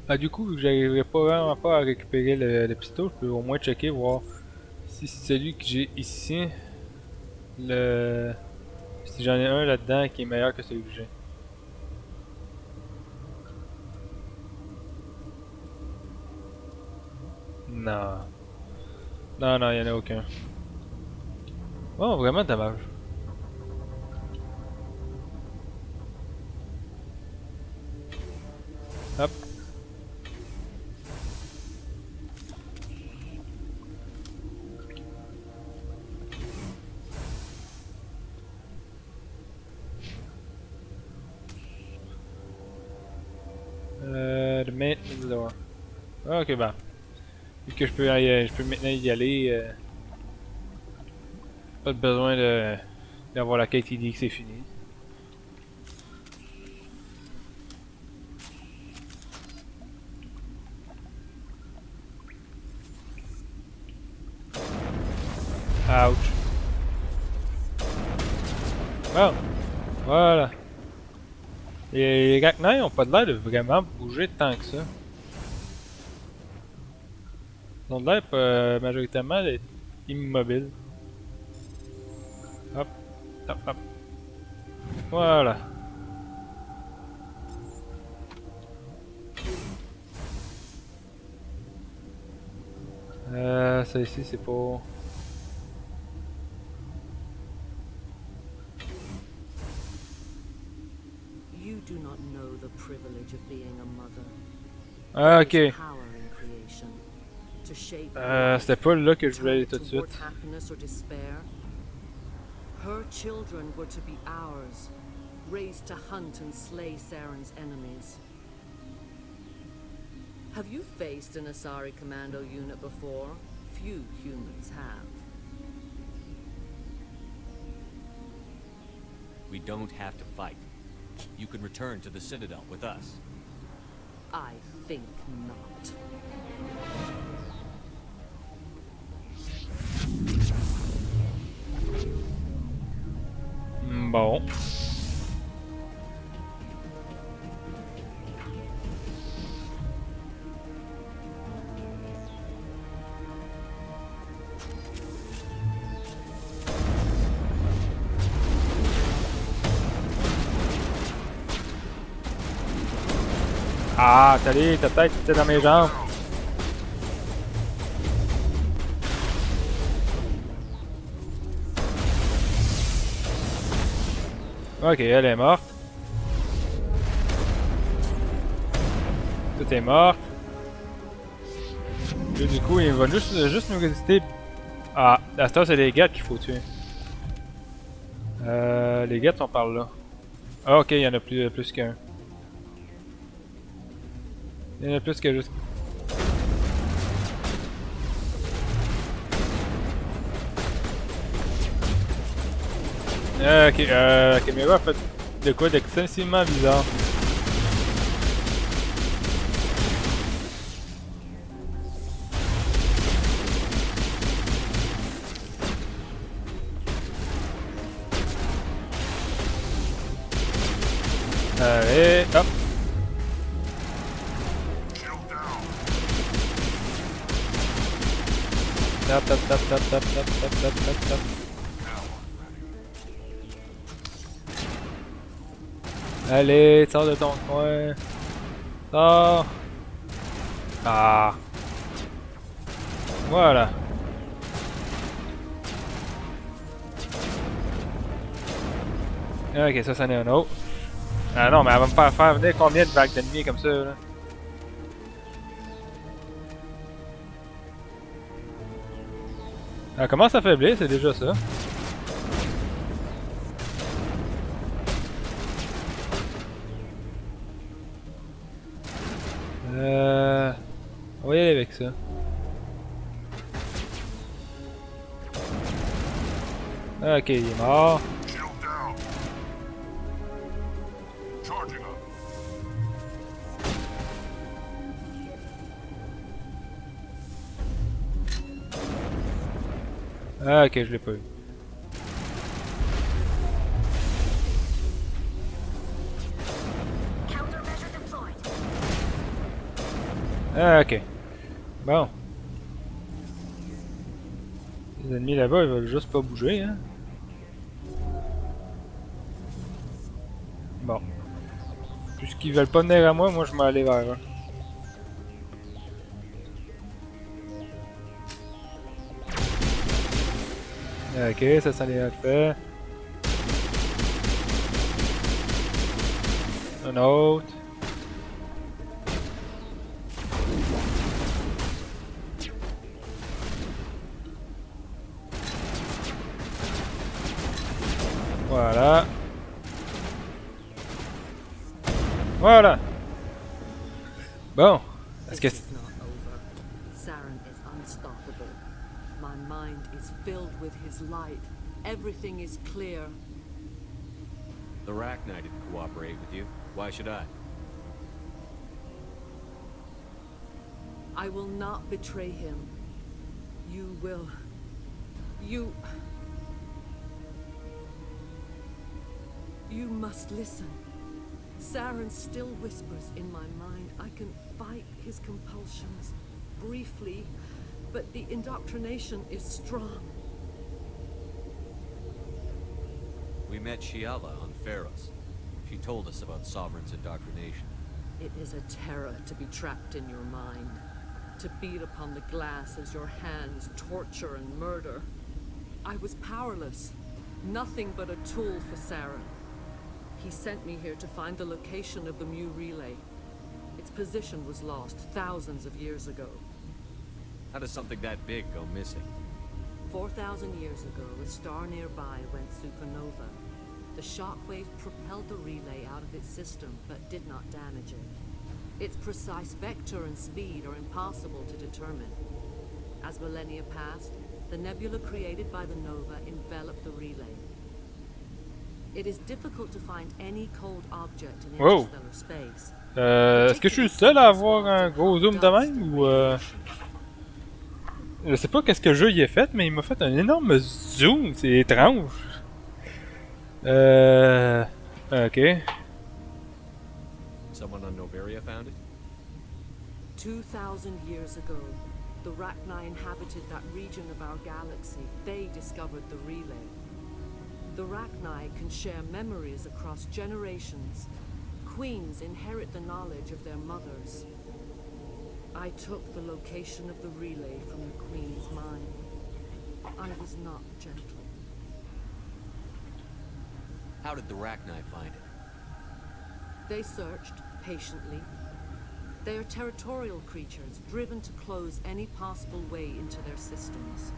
Ah, du coup, j'arriverai pas vraiment pas à récupérer le pisto, je peux au moins checker, voir si celui que j'ai ici, si j'en ai un là-dedans qui est meilleur que celui que j'ai. Non. Non, non, il n'y en a aucun. Oh, vraiment dommage. Hop. The maintenance door. Ok, bah. Vu que je peux maintenant y aller. Pas de besoin d'avoir la quête qui dit que c'est fini. Ouch. Bon. Voilà. Les rachnailles ont pas l'air de vraiment bouger tant que ça. Ils ont l'air majoritairement d'être immobiles. Hop, hop, hop. Voilà. Ça ici c'est pas... You do not know the privilege of being a mother. Ah, ok. There is power in creation, to shape C'était pas là que je voulais aller tout de toward suite. happiness or despair. Her children were to be ours, raised to hunt and slay Saren's enemies. Have you faced an Asari commando unit before? Few humans have. We don't have to fight. You can return to the Citadel with us. I think not. Bon. Ah, salut, ta tête était dans mes jambes. Ok, elle est morte. Tout est mort. Et du coup, il va juste nous résister. Ah, à ce temps, c'est les gars qu'il faut tuer. Les gars sont par là. Ah, ok, il y en a plus qu'un. Il y en a plus que juste. Ok, caméra fait de quoi d'excessivement bizarre. Allez, hop. Tap, tap, tap, tap, tap, tap, tap, tap, tap, tap. Allez, sors de ton coin. Sors. Ah. Voilà. Ok, ça, c'en est un autre. Ah non, mais elle va me faire venir combien de vagues d'ennemis comme ça, là? Elle commence à faiblir, c'est déjà ça. On va y aller avec ça. Ok, il est mort. Ah, ok, je l'ai pas eu. Ah, ok. Bon. Les ennemis là-bas, ils veulent juste pas bouger, hein. Bon. Puisqu'ils veulent pas venir à moi, moi je m'en aller vers eux. Ok, ça les a fait. Un autre. Voilà. Voilà. Bon. Est-ce que... Saren is unstoppable. My mind is filled with his light. Everything is clear. The Rachni didn't cooperate with you. Why should I? I will not betray him. You will. You must listen. Saren still whispers in my mind. I can fight his compulsions briefly, but the indoctrination is strong. We met Shiala on Pharos. She told us about Sovereign's indoctrination. It is a terror to be trapped in your mind, to beat upon the glass as your hands torture and murder. I was powerless, nothing but a tool for Saren. He sent me here to find the location of the Mu relay. position was lost thousands of years ago. How does something that big go missing? 4,000 years ago, a star nearby went supernova. The shockwave propelled the relay out of its system, but did not damage it. Its precise vector and speed are impossible to determine. As millennia passed, the nebula created by the nova enveloped the relay. It is difficult to find any cold object in interstellar space. Est-ce que je suis le seul à avoir un gros zoom de même ou Je sais pas qu'est-ce que le jeu y a fait, mais il m'a fait un énorme zoom, c'est étrange. Ok. Someone on Noveria found it? 2,000 years ago, the Rachni inhabited that region of our galaxy. They discovered the relay. The Rachni can share memories across generations. Queens inherit the knowledge of their mothers. I took the location of the relay from the Queen's mind. I was not gentle. How did the Rachni find it? They searched patiently. They are territorial creatures, driven to close any possible way into their systems.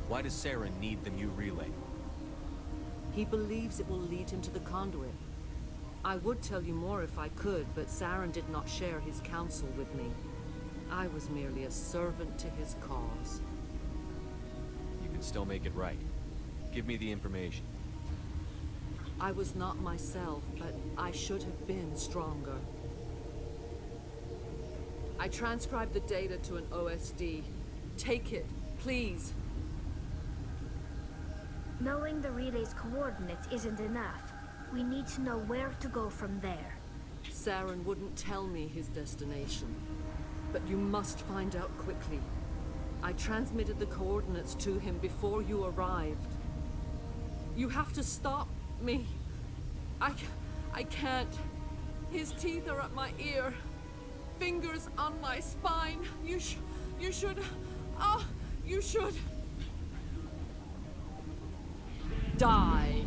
Why does Saren need the new relay? He believes it will lead him to the conduit. I would tell you more if I could, but Saren did not share his counsel with me. I was merely a servant to his cause. You can still make it right. Give me the information. I was not myself, but I should have been stronger. I transcribed the data to an OSD. Take it, please. Knowing the relay's coordinates isn't enough. We need to know where to go from there. Saren wouldn't tell me his destination. But you must find out quickly. I transmitted the coordinates to him before you arrived. You have to stop me. I can't. His teeth are at my ear. Fingers on my spine. You should... Oh, you should... Die.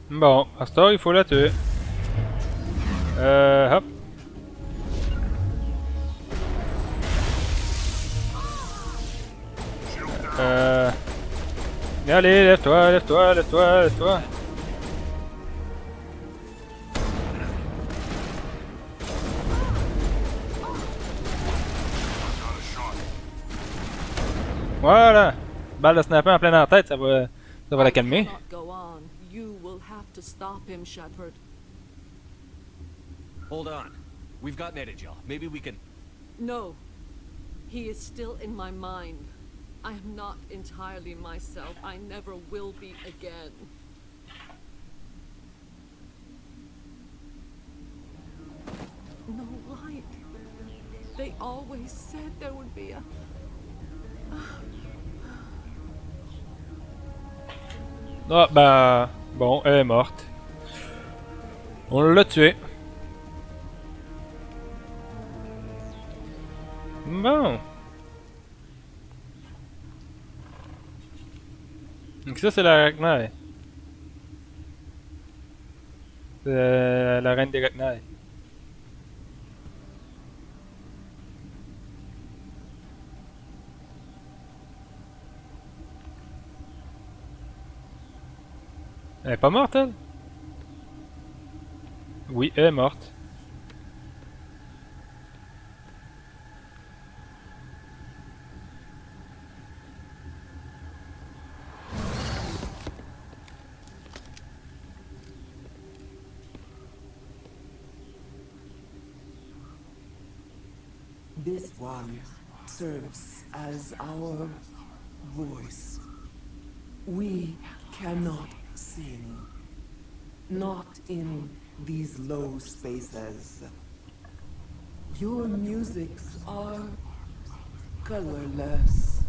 Bon, à ce temps, il faut la tuer. Hop. Allez, lève-toi, lève-toi, lève-toi, lève-toi. Voilà. Balle de sniper en plein dans la tête, ça va la calmer. Hold on. We've got Netagel. Maybe we can... No. He is still in my mind. I am not entirely myself. I never will be again. No light. They always said there would be a... Ah, bah... Bon, elle est morte. On l'a tuée. Bon. Donc ça, c'est la Rachni. C'est la reine des Rachni. Elle est pas morte, elle? Oui, elle est morte. This one serves as our voice. We cannot sing. Not in these low spaces. Your musics are colorless.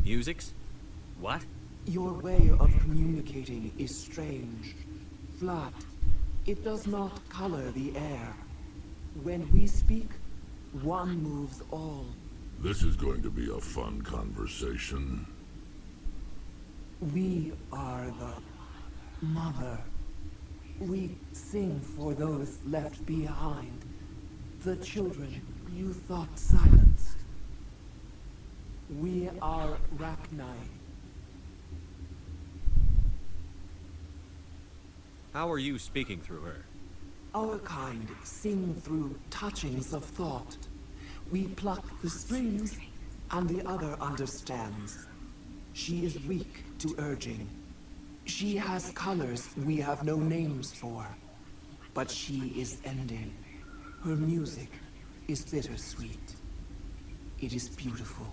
Musics? What? Your way of communicating is strange. Flat. It does not color the air. When we speak, one moves all. This is going to be a fun conversation. We are the mother. We sing for those left behind. The children you thought silenced. We are Rachni. How are you speaking through her? Our kind sing through touchings of thought. We pluck the strings, and the other understands. She is weak to urging. She has colors we have no names for. But she is ending. Her music is bittersweet. It is beautiful.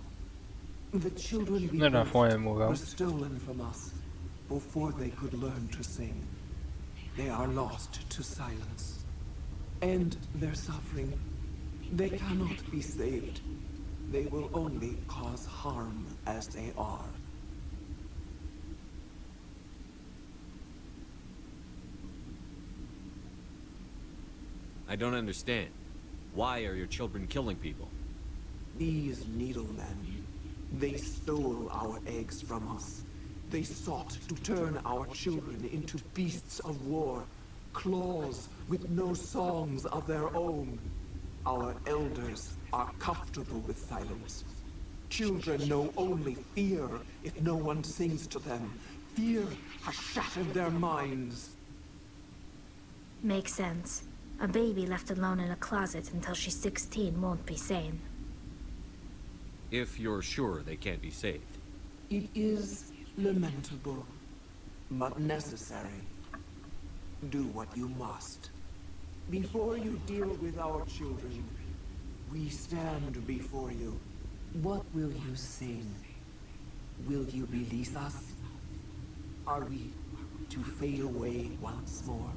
The children we birthed were stolen from us before they could learn to sing. They are lost to silence. And their suffering, they cannot be saved. They will only cause harm as they are. I don't understand. Why are your children killing people? These needlemen, they stole our eggs from us. They sought to turn our children into beasts of war, claws with no songs of their own. Our elders are comfortable with silence. Children know only fear if no one sings to them. Fear has shattered their minds. Makes sense. A baby left alone in a closet until she's 16 won't be sane. If you're sure they can't be saved. It is lamentable, but necessary. Do what you must. Before you deal with our children, we stand before you. What will you sing? Will you release us? Are we to fade away once more?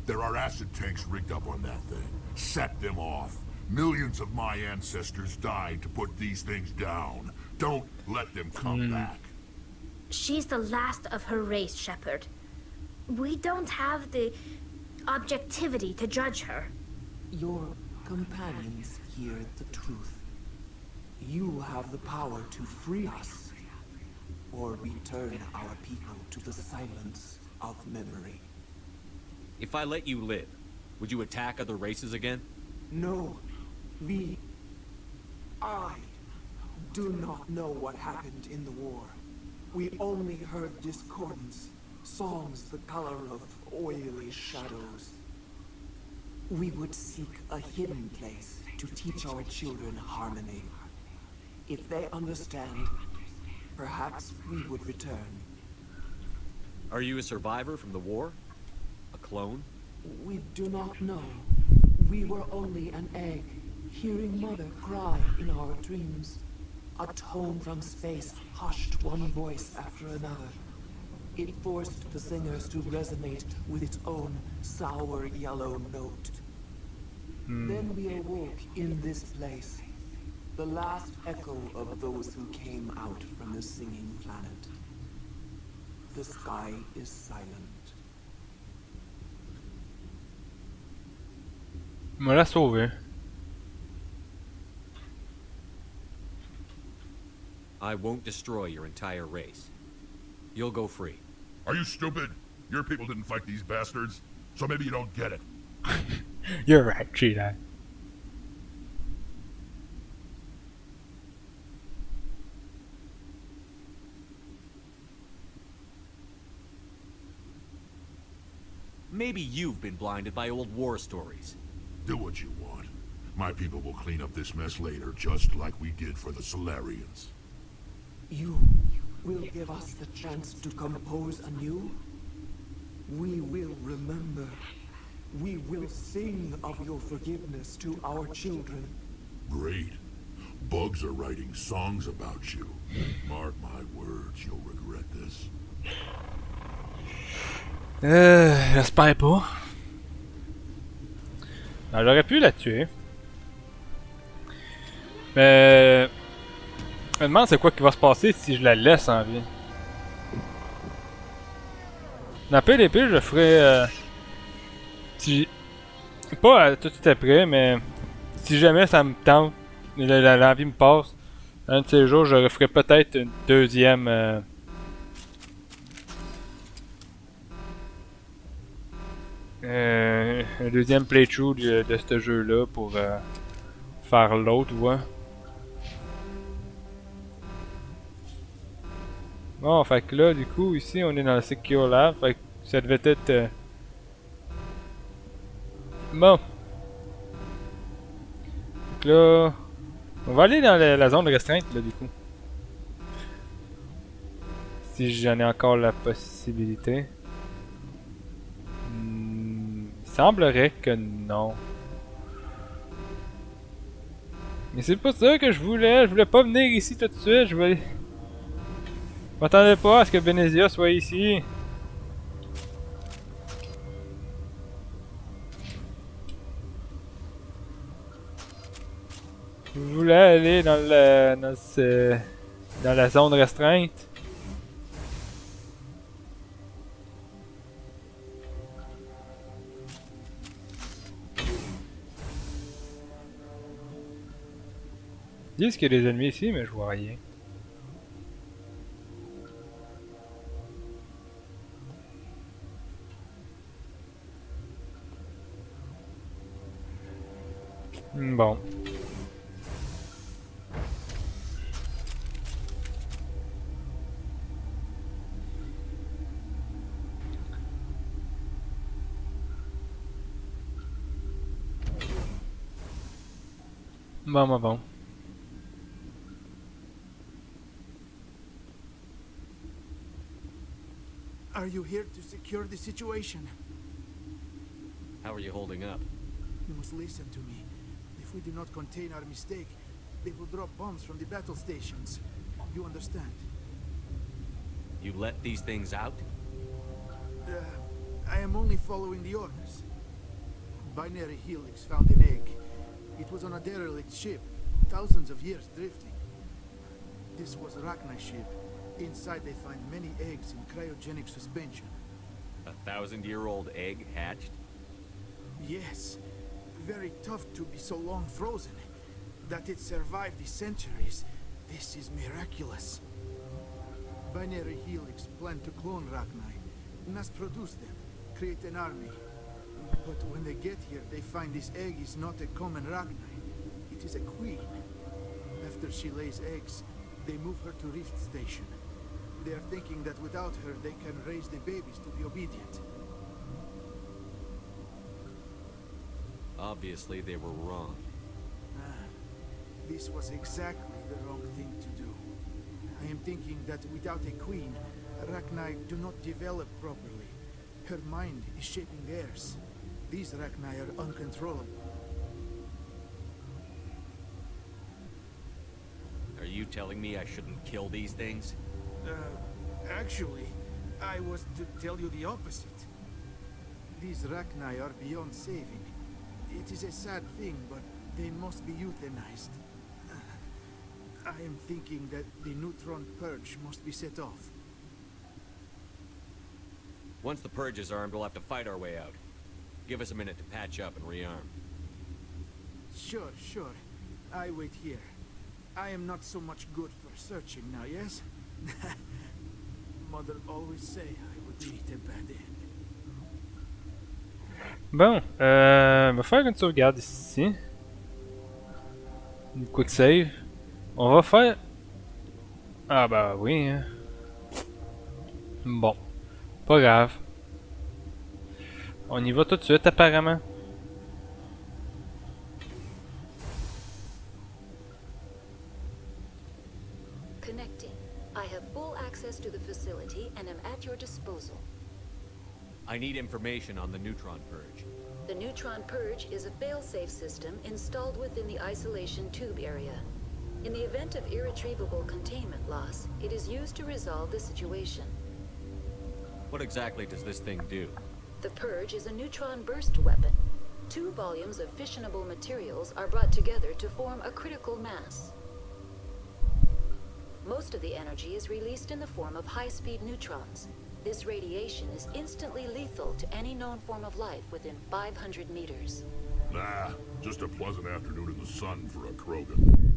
There are acid tanks rigged up on that thing. Set them off. Millions of my ancestors died to put these things down. Don't let them come back. She's the last of her race, Shepherd. We don't have the objectivity to judge her. Your companions hear the truth. You have the power to free us, or return our people to the silence of memory. If I let you live, would you attack other races again? No. I do not know what happened in the war. We only heard discordance, songs the color of oily shadows. We would seek a hidden place to teach our children harmony. If they understand, perhaps we would return. Are you a survivor from the war? A clone? We do not know. We were only an egg, hearing Mother cry in our dreams. A tone from space hushed one voice after another. It forced the singers to resonate with its own sour yellow note. Then we awoke in this place, the last echo of those who came out from the singing planet. The sky is silent. Me l'a sauvé. I won't destroy your entire race. You'll go free. Are you stupid? Your people didn't fight these bastards, so maybe you don't get it. You're right, Cheetah. Maybe you've been blinded by old war stories. Do what you want. My people will clean up this mess later, just like we did for the Solarians. You will give us the chance to compose anew? We will remember. We will sing of your forgiveness to our children. Great. Bugs are writing songs about you. Mark my words, you'll regret this. J'espère pas. Alors, j'aurais pu la tuer. Mais... Je me demande c'est quoi qui va se passer si je la laisse en vie. Dans PDP, je ferai... si... Pas tout de suite après, mais... Si jamais ça me tente, l'envie me passe, un de ces jours, je referai peut-être une deuxième un deuxième playthrough de ce jeu-là pour faire l'autre, ouais. Bon, fait que là, du coup, ici, on est dans le Secure Lab, fait que ça devait être... Bon. Fait que là... On va aller dans la zone de restreinte, là, du coup. Si j'en ai encore la possibilité. Il semblerait que non. Mais c'est pas ça que je voulais pas venir ici tout de suite, je voulais... Je m'attendais pas à ce que Venezia soit ici. Je voulais aller dans la zone restreinte. Ils disent qu'il y a des ennemis ici, mais je vois rien. Bon. Bon. Are you here to secure the situation? How are you holding up? You must listen to me. If we do not contain our mistake, they will drop bombs from the battle stations. You understand? You let these things out? I am only following the orders. Binary Helix found an egg. It was on a derelict ship, thousands of years drifting. This was a Rachni ship. Inside they find many eggs in cryogenic suspension. 1,000-year-old egg hatched? Yes. Very tough to be so long frozen. That it survived the centuries. This is miraculous. Binary Helix planned to clone Rachni, mass produce them, create an army. But when they get here, they find this egg is not a common Rachni. It is a queen. After she lays eggs, they move her to Rift Station. They are thinking that without her, they can raise the babies to be obedient. Obviously, they were wrong. This was exactly the wrong thing to do. I am thinking that without a queen, Rachni do not develop properly. Her mind is shaping theirs. These Rachni are uncontrollable. Are you telling me I shouldn't kill these things? Actually, I was to tell you the opposite. These Rachni are beyond saving. It is a sad thing, but they must be euthanized. I am thinking that the neutron purge must be set off. Once the purge is armed, we'll have to fight our way out. Give us a minute to patch up and rearm. Sure. I wait here. I am not so much good for searching now, yes? Mother always say I would meet a bad end. Bon, on va faire une sauvegarde ici. Une quick save. On va faire... Ah bah oui, hein. Bon, pas grave. On y va tout de suite apparemment. Connecting. I have full access to the facility and am at your disposal. I need information on the neutron purge. The neutron purge is a fail-safe system installed within the isolation tube area. In the event of irretrievable containment loss, it is used to resolve the situation. What exactly does this thing do? The purge is a neutron burst weapon. 2 volumes of fissionable materials are brought together to form a critical mass. Most of the energy is released in the form of high-speed neutrons. This radiation is instantly lethal to any known form of life within 500 meters. Nah, just a pleasant afternoon in the sun for a Krogan.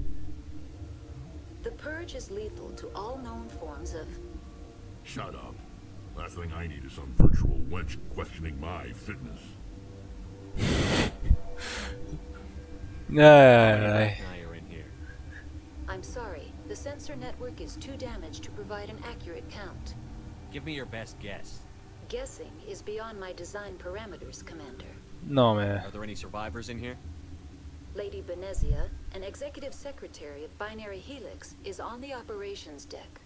The purge is lethal to all known forms of... Shut up. Last thing I need is some virtual wench questioning my fitness. Aye. I'm sorry. The sensor network is too damaged to provide an accurate count. Give me your best guess. Guessing is beyond my design parameters, Commander. Non, mais... Are there any survivors in here? Lady Benezia, an executive secretary of Binary Helix, is on the operations deck.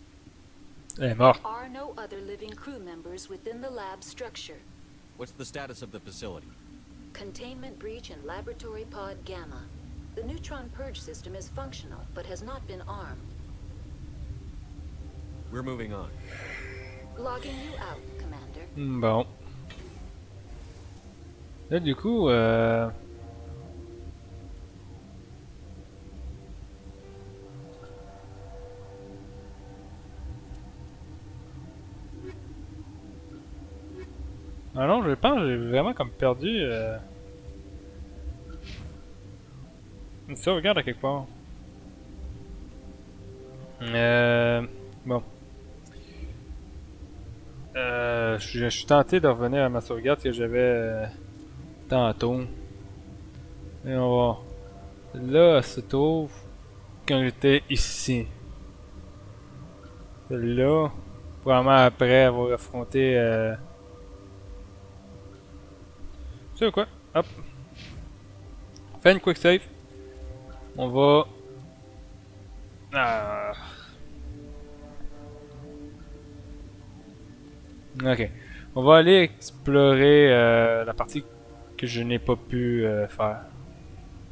Elle est morte. There are no other living crew members within the lab structure. What's the status of the facility? Containment breach in Laboratory Pod Gamma. The neutron purge system is functional, but has not been armed. We're moving on. Logging you out, Commander. Bon. Là, du coup, ah non, je pense que j'ai vraiment comme perdu une sauvegarde à quelque part. Bon. Je suis tenté de revenir à ma sauvegarde que j'avais tantôt. Et on va... Là, elle se trouve quand j'étais ici. Là, probablement après avoir affronté... Tu sais quoi? Hop. Fais une quick save. On va... Ah. Ok. On va aller explorer la partie que je n'ai pas pu faire.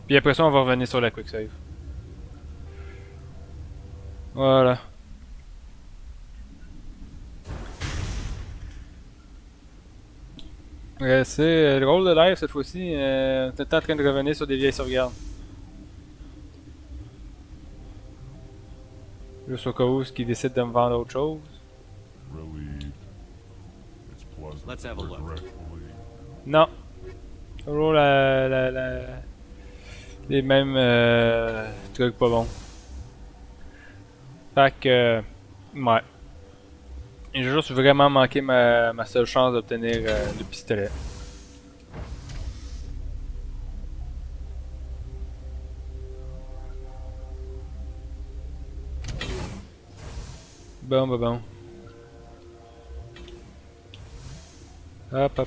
Puis après ça, on va revenir sur la quick save. Voilà. C'est le rôle de live cette fois-ci. On est tout le temps en train de revenir sur des vieilles sauvegardes. Juste au cas où qui décide de me vendre autre chose. Let's have a look. Non. Toujours les mêmes trucs pas bons. Fait que... ouais. J'ai juste vraiment manqué ma seule chance d'obtenir le pistolet. Bon. Hop.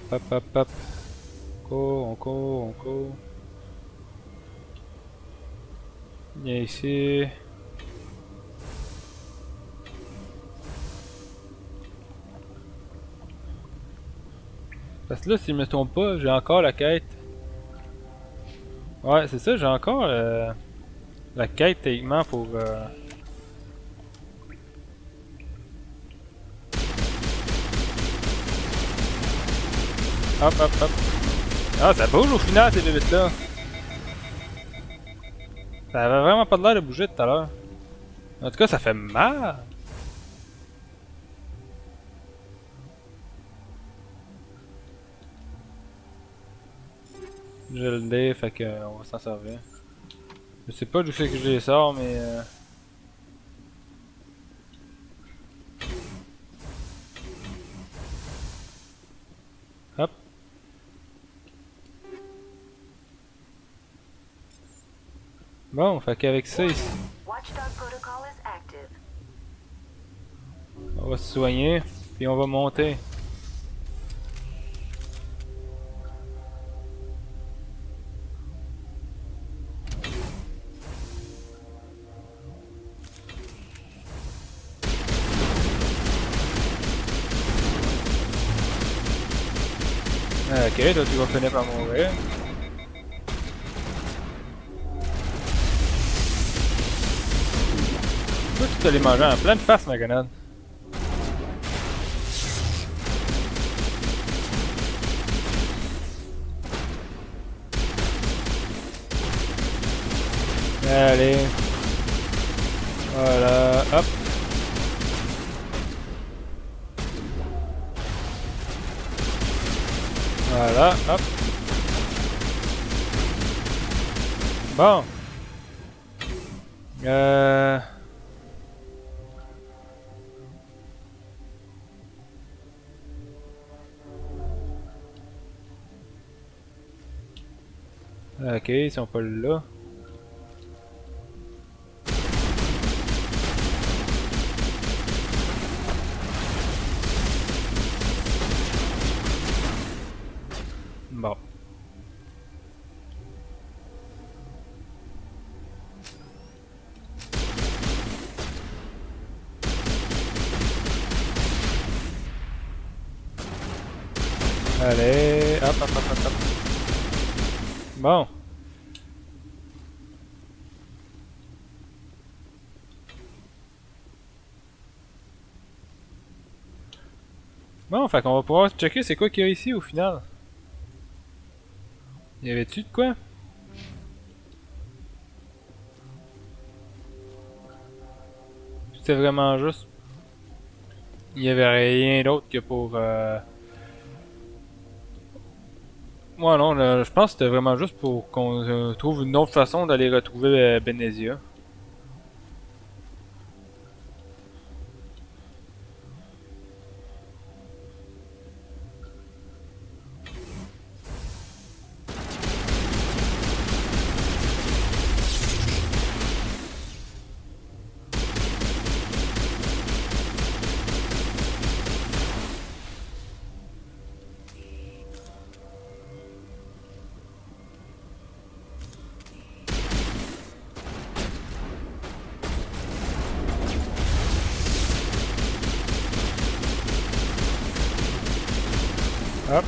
On court. Viens ici. Parce que là, si je me trompe pas, j'ai encore la quête. Ouais, c'est ça, j'ai encore la quête techniquement pour... Hop. Ah, ça bouge au final, ces bébites-là. Ça avait vraiment pas de l'air de bouger tout à l'heure. En tout cas, ça fait mal. J'ai le dé, fait que on va s'en servir. Je sais pas d'où c'est que je les sors, mais... Hop. Bon, fait qu'avec ça ici... On va se soigner, puis on va monter. Ok, toi tu vas finir par mourir. Pourquoi tu te les manger en pleine face, ma grenade? Allez. Voilà, hop. Voilà, hop. Bon. Ok, ils sont pas là. Bon. Allez, hop, hop, hop, hop, hop. Bon. Bon, fait qu'on va pouvoir checker c'est quoi qu'il y a ici au final. Y avait-tu de quoi? C'était vraiment juste... Il y avait rien d'autre que pour... Ouais, non, je pense que c'était vraiment juste pour qu'on trouve une autre façon d'aller retrouver Benezia. Hop.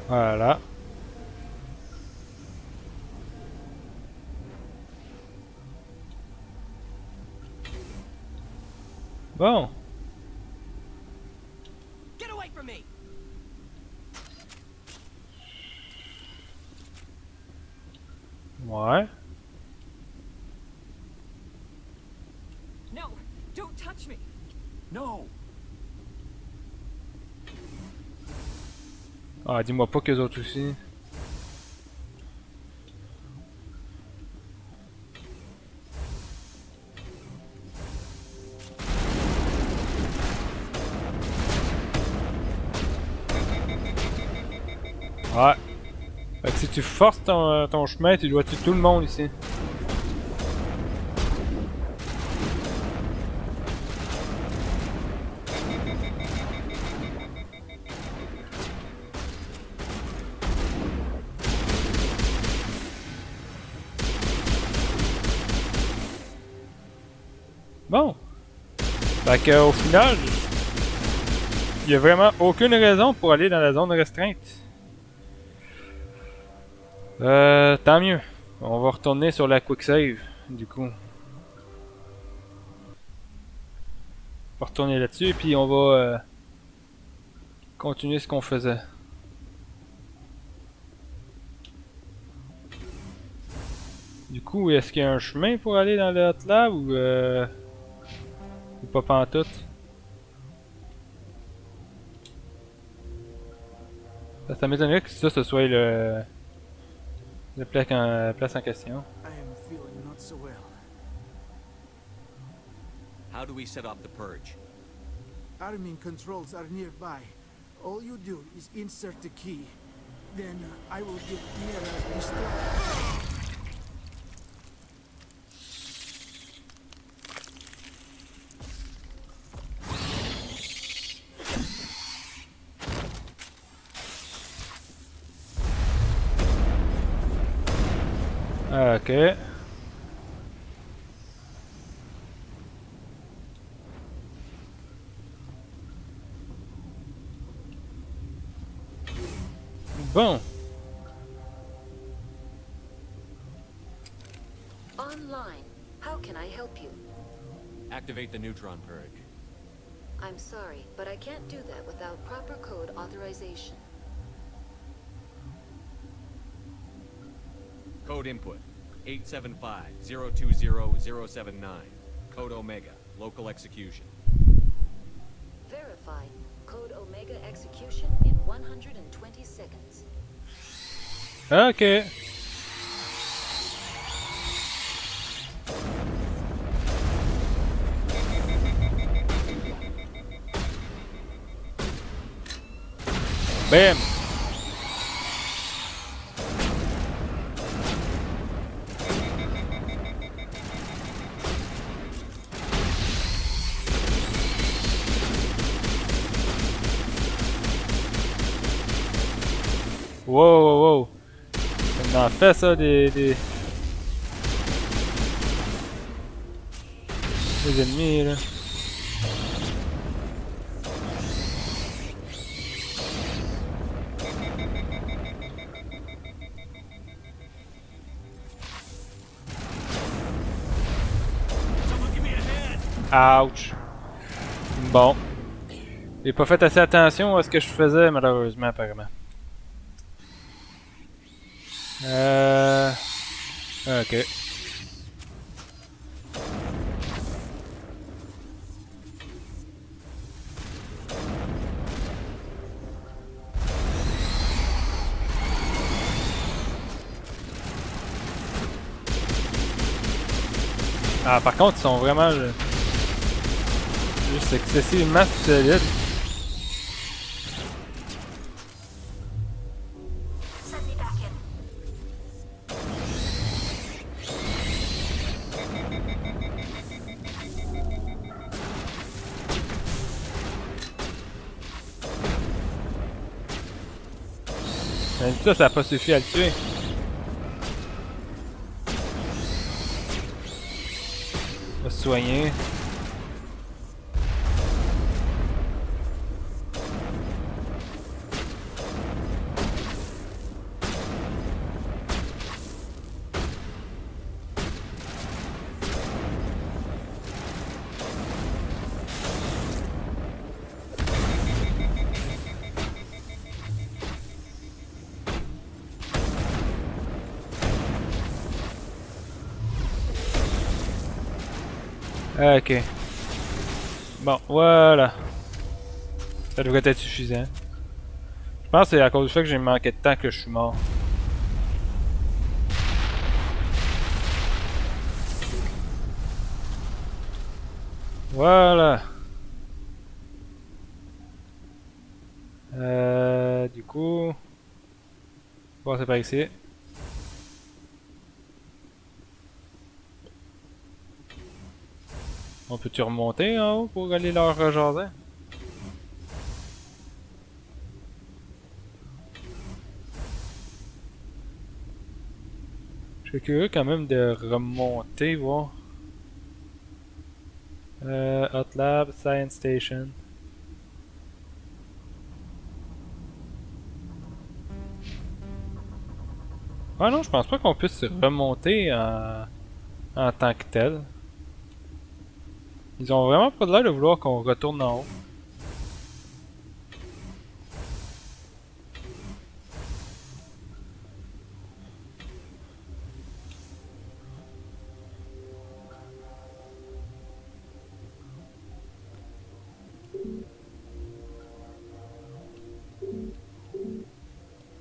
Voilà. Bon. Get away from me. Ouais. No, don't touch me. No. Ah, dis-moi pas qu'eux autres aussi. Ouais. Fait que si tu forces ton chemin, tu dois tuer tout le monde ici. Bon. Fait que au final, il y a vraiment aucune raison pour aller dans la zone restreinte. Tant mieux. On va retourner sur la quick save, du coup. On va retourner là-dessus et puis on va continuer ce qu'on faisait. Du coup, est-ce qu'il y a un chemin pour aller dans le hot lab ou pas pantoute? Ça m'étonnerait que ça, ce soit le place en question. I am feeling not so well. How do we set off the purge? Arming controls are nearby. All you do is insert the key. Then I will give Liara a pisto. Ok. Bon. Online. How can I help you? Activate the neutron purge. I'm sorry, but I can't do that without proper code authorization. Code input 875-020-079. Code Omega. Local execution. Verified. Code Omega execution in 120 seconds. Ok. Bam! Wow, wow, wow! On en fait ça des ennemis là. Ouch. Bon. J'ai pas fait assez attention à ce que je faisais, malheureusement, apparemment. Ok. Ah, par contre, ils sont vraiment juste excessivement solides. Même ça n'a pas suffi à le tuer. On va se soigner. Ok. Bon, voilà. Ça devrait être suffisant. Je pense que c'est à cause du fait que j'ai manqué de temps que je suis mort. Voilà. Du coup... Bon, c'est par ici. On peut-tu remonter en haut pour aller leur rejaser? Je suis curieux quand même de remonter, voir. Hot Lab, Science Station. Ah non, je pense pas qu'on puisse remonter en tant que tel. Ils ont vraiment pas l'air de vouloir qu'on retourne en haut.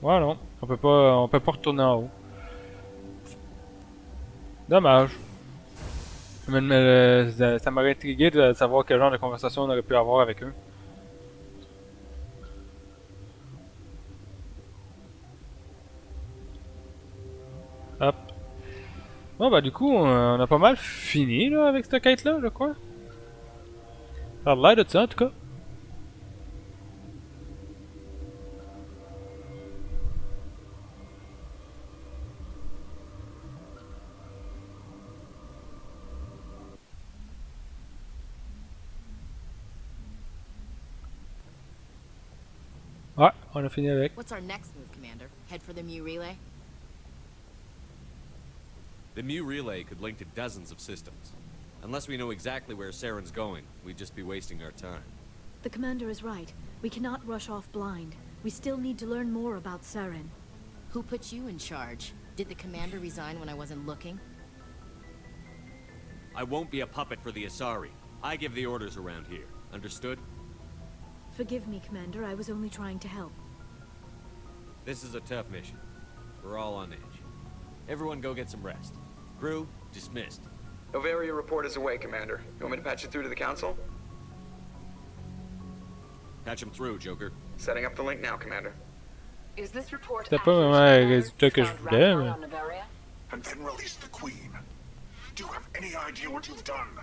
Ouais non, on peut pas retourner en haut. Dommage. Ça m'aurait intrigué de savoir quel genre de conversation on aurait pu avoir avec eux. Hop. Bon bah du coup, on a pas mal fini là avec cette quête là, je crois. Ça a l'air de ça en tout cas. Ouais, on a fini avec. What's our next move, Commander? Head for the Mu relay? The Mu relay could link to dozens of systems. Unless we know exactly where Saren's going, we'd just be wasting our time. The Commander is right. We cannot rush off blind. We still need to learn more about Saren. Who put you in charge? Did the Commander resign when I wasn't looking? I won't be a puppet for the Asari. I give the orders around here. Understood? Forgive me, Commander. I was only trying to help. This is a tough mission. We're all on edge. Everyone go get some rest. Crew, dismissed. Novaria report is away, Commander. You want me to patch it through to the Council? Patch him through, Joker. Setting up the link now, Commander. Is this report C'était pas vraiment le résultat que je voulais, mais... And then release the Queen. Do you have any idea what you've done?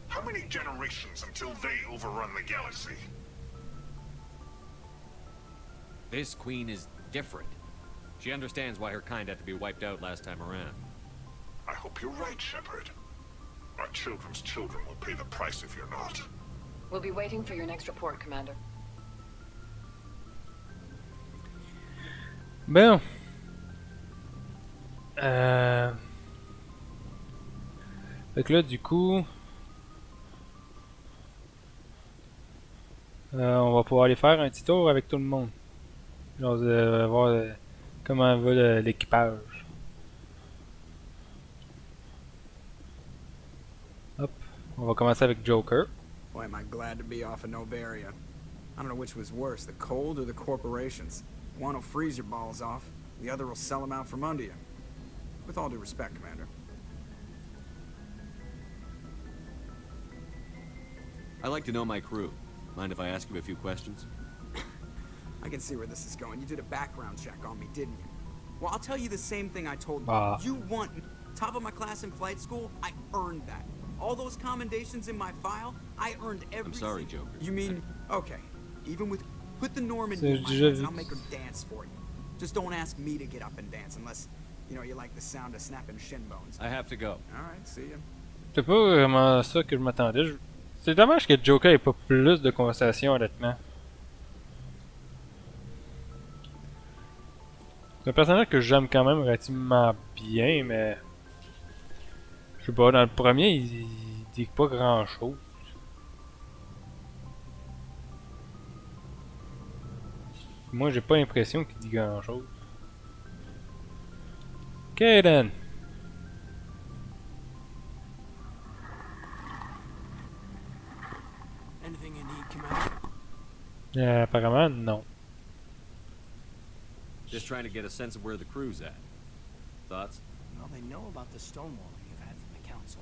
How many generations until they overrun the galaxy? This Queen is different. She understands why her kind had to be wiped out last time around. I hope you're right, Shepard. Our children's children will pay the price if you're not. We'll be waiting for your next report, Commander. Bon. Fait que là, du coup... on va pouvoir aller faire un petit tour avec tout le monde. Genre, voir comment va l'équipage. Hop. On va commencer avec Joker. Boy, am I glad to be off of Novaria. I don't know which was worse, the cold or the corporations. One will freeze your balls off, the other will sell them out from under you. With all due respect, Commander. I like to know my crew. Mind if I ask you a few questions? I can see where this is going. You did a background check on me, didn't you? Well, I'll tell you the same thing I told you. You want top of my class in flight school? I earned that. All those commendations in my file, I earned every... I'm sorry, Joker. You mean... Okay. Even with... Put the Norman in my hands and I'll make her dance for you. Just don't ask me to get up and dance unless, you know, you like the sound of snapping shin bones. I have to go. Alright, see ya. C'est pas vraiment ça que je m'attendais. C'est dommage que Joker ait pas plus de conversation, honnêtement. C'est un personnage que j'aime quand même relativement bien, mais... Je sais pas, dans le premier, il dit pas grand chose. Moi, j'ai pas l'impression qu'il dit grand chose. Ok, then. Anything you need, Commander? Apparemment, non. Just trying to get a sense of where the crew's at. Thoughts? Well, they know about the stonewalling you've had from the Council.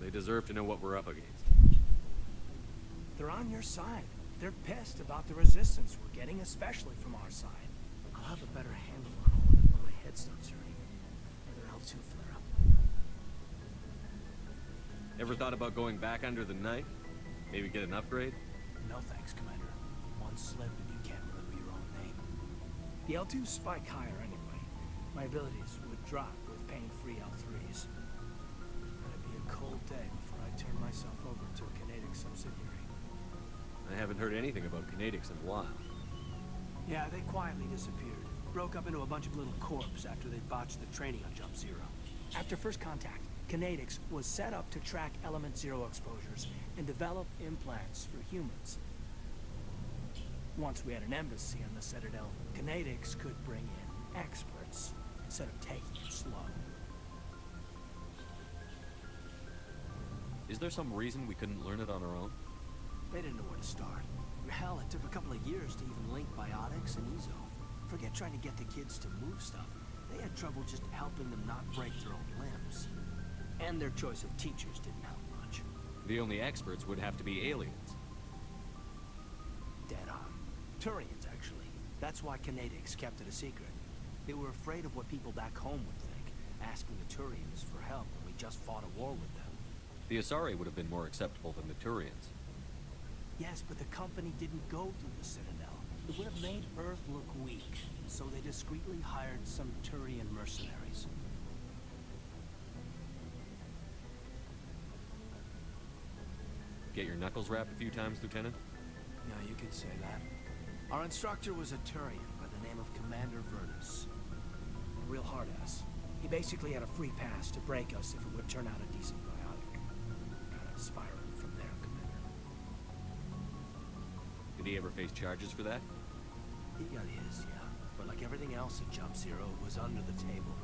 They deserve to know what we're up against. They're on your side. They're pissed about the resistance we're getting, especially from our side. I'll have a better handle on all of it when my head stops hurting. Another L2 flare-up. Ever thought about going back under the knife? Maybe get an upgrade? No thanks, Commander. One slip and you can't remember your own name. The L2s spike higher anyway. My abilities would drop with pain-free L3s. It'd be a cold day before I turn myself over to a kinetic subsidiary. I haven't heard anything about kinetics in a while. Yeah, they quietly disappeared. Broke up into a bunch of little corps after they botched the training on Jump Zero. After first contact, kinetics was set up to track Element Zero exposures and develop implants for humans. Once we had an embassy on the Citadel, kinetics could bring in experts instead of taking it slow. Is there some reason we couldn't learn it on our own? They didn't know where to start. Hell, it took a couple of years to even link biotics and Ezo. Forget trying to get the kids to move stuff. They had trouble just helping them not break their own limbs. And their choice of teachers didn't help much. The only experts would have to be aliens. Dead on. Turians, actually. That's why kinetics kept it a secret. They were afraid of what people back home would think, asking the Turians for help when we just fought a war with them. The Asari would have been more acceptable than the Turians. Yes, but the company didn't go through the Citadel. It would have made Earth look weak, so they discreetly hired some Turian mercenaries. Get your knuckles rapped a few times, Lieutenant? Yeah, you could say that. Our instructor was a Turian by the name of Commander Vernus. A real hard-ass. He basically had a free pass to break us if it would turn out a decent biotic. Kind of spiraled from there, Commander. Did he ever face charges for that? He got his, yeah. But like everything else at Jump Zero, it was under the table.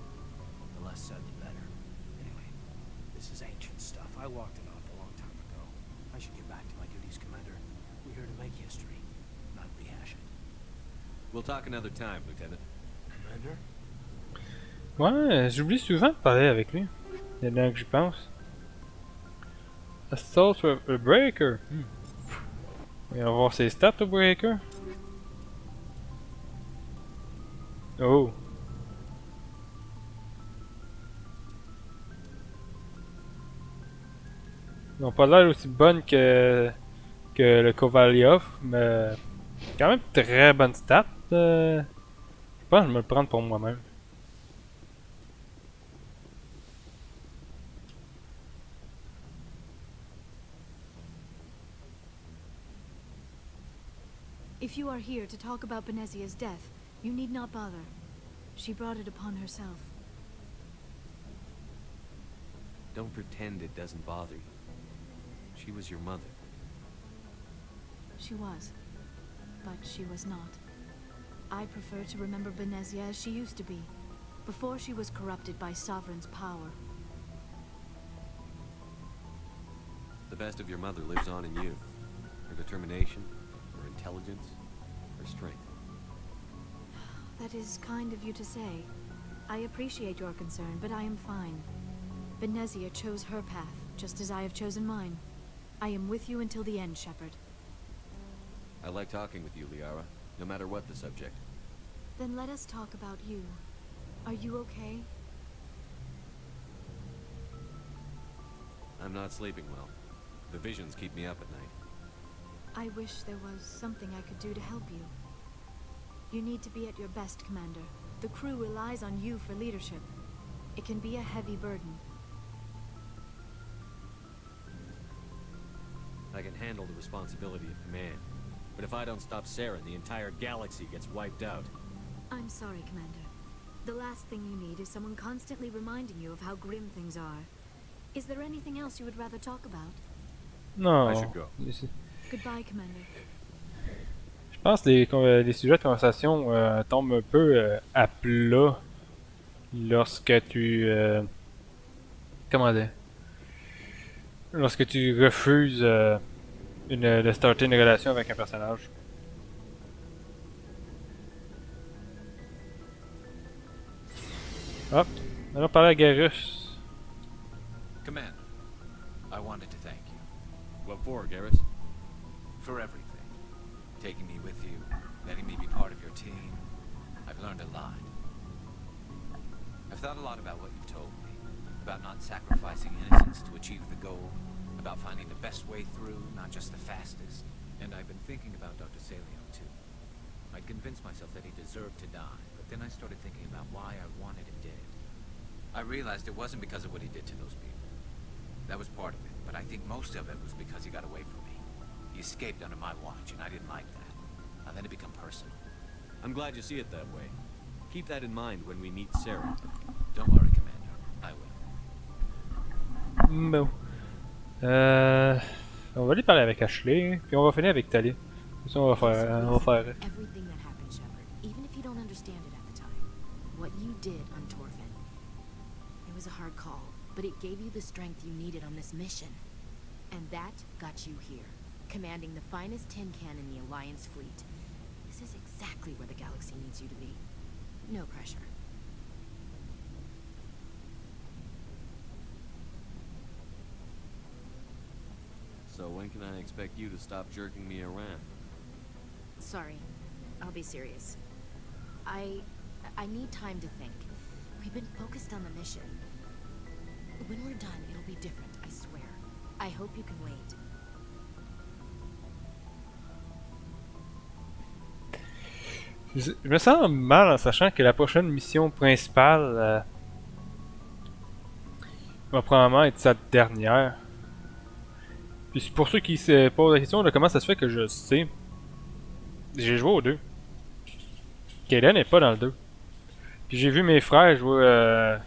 The less said, the better. Anyway, this is ancient stuff. I walked it off a long time ago. I should get back to my duties, Commander. We're here to make history, not rehash it. We'll talk another time, Lieutenant. Commander? Ouais, j'oublie souvent de parler avec lui. Maintenant que j'y pense. Assault with a Breaker. On va voir ses stats au Breaker. Oh. Ils n'ont pas l'air aussi bonnes que le Kovaliov, mais quand même très bonne stat. Je pense que je vais me le prendre pour moi-même. If you are here to talk about Benezia's death, you need not bother. She brought it upon herself. Don't pretend it doesn't bother you. She was your mother. She was. But she was not. I prefer to remember Benezia as she used to be, before she was corrupted by Sovereign's power. The best of your mother lives on in you. Her determination, her intelligence, her strength. That is kind of you to say. I appreciate your concern, but I am fine. Benezia chose her path, just as I have chosen mine. I am with you until the end, Shepard. I like talking with you, Liara, no matter what the subject. Then let us talk about you. Are you okay? I'm not sleeping well. The visions keep me up at night. I wish there was something I could do to help you. You need to be at your best, Commander. The crew relies on you for leadership. It can be a heavy burden. I can handle the responsibility of command. But if I don't stop Saren, the entire galaxy gets wiped out. I'm sorry, Commander. The last thing you need is someone constantly reminding you of how grim things are. Is there anything else you would rather talk about? Non. I should go. Goodbye, Commander. Je pense que les sujets de conversation tombent un peu à plat lorsque tu... comment dire? Lorsque tu refuses de starter une relation avec un personnage. Hop, allons parler à Garrus. Commander, I wanted to thank you. What for, Garrus? For everything. Taking me with you, letting me be part of your team. I've learned a lot. I've thought a lot about what you've told me. About not sacrificing innocence to achieve the goal. About finding the best way through, not just the fastest. And I've been thinking about Dr. Salion, too. I'd convinced myself that he deserved to die, but then I started thinking about why I wanted him dead. I realized it wasn't because of what he did to those people. That was part of it, but I think most of it was because he got away from me. He escaped under my watch, and I didn't like that. And then it became personal. I'm glad you see it that way. Keep that in mind when we meet Saren. Don't worry, Commander. I will. Bon. On va aller parler avec Ashley, puis on va finir avec Tali. Ça, on va faire. Everything that happened, Shepard, even if you don't understand it at the time. What you did on Torfin. It was a hard call, but it gave you the strength you needed on this mission. And that got you here, commanding the finest tin can in the Alliance fleet. This is exactly where the galaxy needs you to be. No pressure. So when can I expect you to stop jerking me around? Sorry. I'll be serious. I need time to think. We've been focused on the mission. When we're done, it'll be different, I swear. I hope you can wait. Je me sens mal en sachant que la prochaine mission principale va probablement être sa dernière. Puis pour ceux qui se posent la question de comment ça se fait que je sais, j'ai joué au 2. Kayden n'est pas dans le 2. Puis j'ai vu mes frères jouer.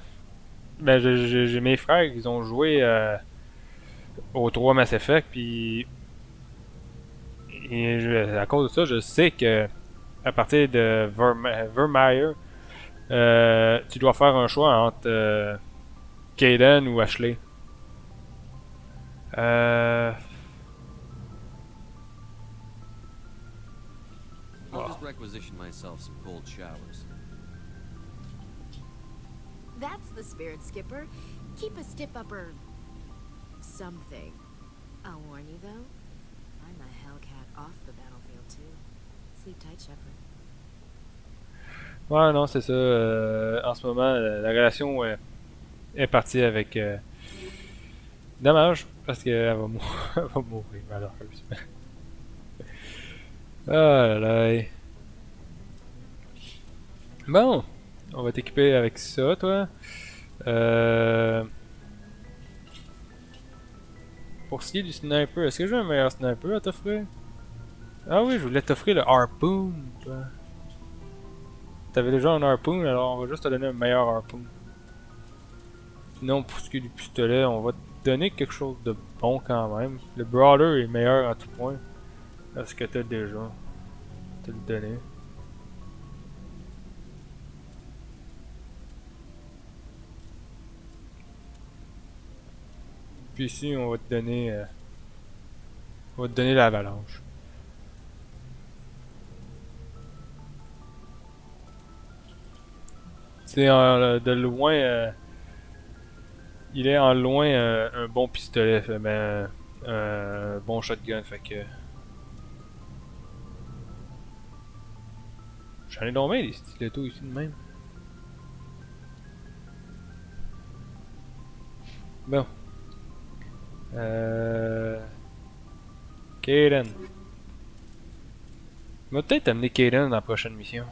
Ben j'ai mes frères, ils ont joué au 3 Mass Effect. Puis à cause de ça, je sais que à partir de Vermeer, tu dois faire un choix entre Kayden ou Ashley. requisition myself some cold showers. That's the spirit, Skipper. Keep a stiff upper... something. I'll warn you, though. I'm a Hellcat off the battlefield, too. Sleep tight, Shepard. Ouais, non, c'est ça. En ce moment, la relation est partie avec... Dommage, parce qu'elle va, elle va mourir, malheureusement. Ah là là. Bon, on va t'équiper avec ça, toi. Pour ce qui est du sniper, est-ce que j'ai un meilleur sniper à t'offrir? Ah oui, je voulais t'offrir le harpoon, toi. T'avais déjà un harpoon, alors on va juste te donner un meilleur harpoon. Sinon, pour ce qui est du pistolet, on va te donner quelque chose de bon quand même. Le brawler est meilleur à tout point. À ce que t'as déjà. Te le donner. Puis ici, on va te donner... on va te donner l'avalanche. C'est de loin... il est en loin un bon pistolet, mais un bon shotgun, fait que... J'en ai donc bien des stilettos ici de même. Bon. Kaden. On va peut-être amener Kaden dans la prochaine mission.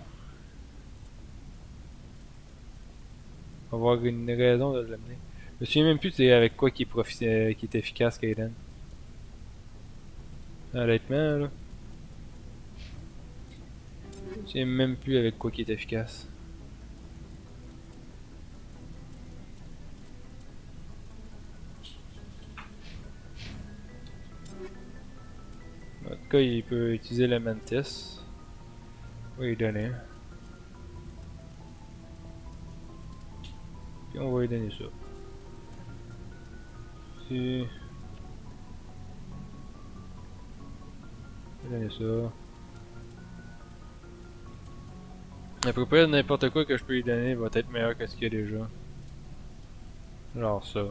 On va avoir une raison de l'amener. Je me souviens même plus c'est avec quoi qui est efficace, Kaden. Honnêtement, là. Je me souviens même plus avec quoi qui est efficace. En tout cas, il peut utiliser le mantis. On va lui donner. Puis on va lui donner ça. Si. On va donner ça. À peu près n'importe quoi que je peux lui donner va être meilleur que ce qu'il y a déjà. Genre ça.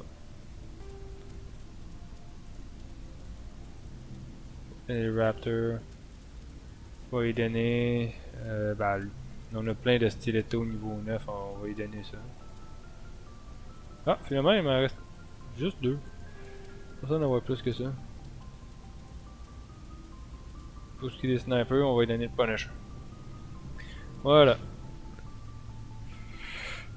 Les Raptors. On va lui donner. Ben, on a plein de stilettos au niveau 9, on va lui donner ça. Ah, finalement il m'en reste juste 2. Pour ça on en voit plus que ça. Pour ce qui est des snipers, on va lui donner le Punisher. Voilà.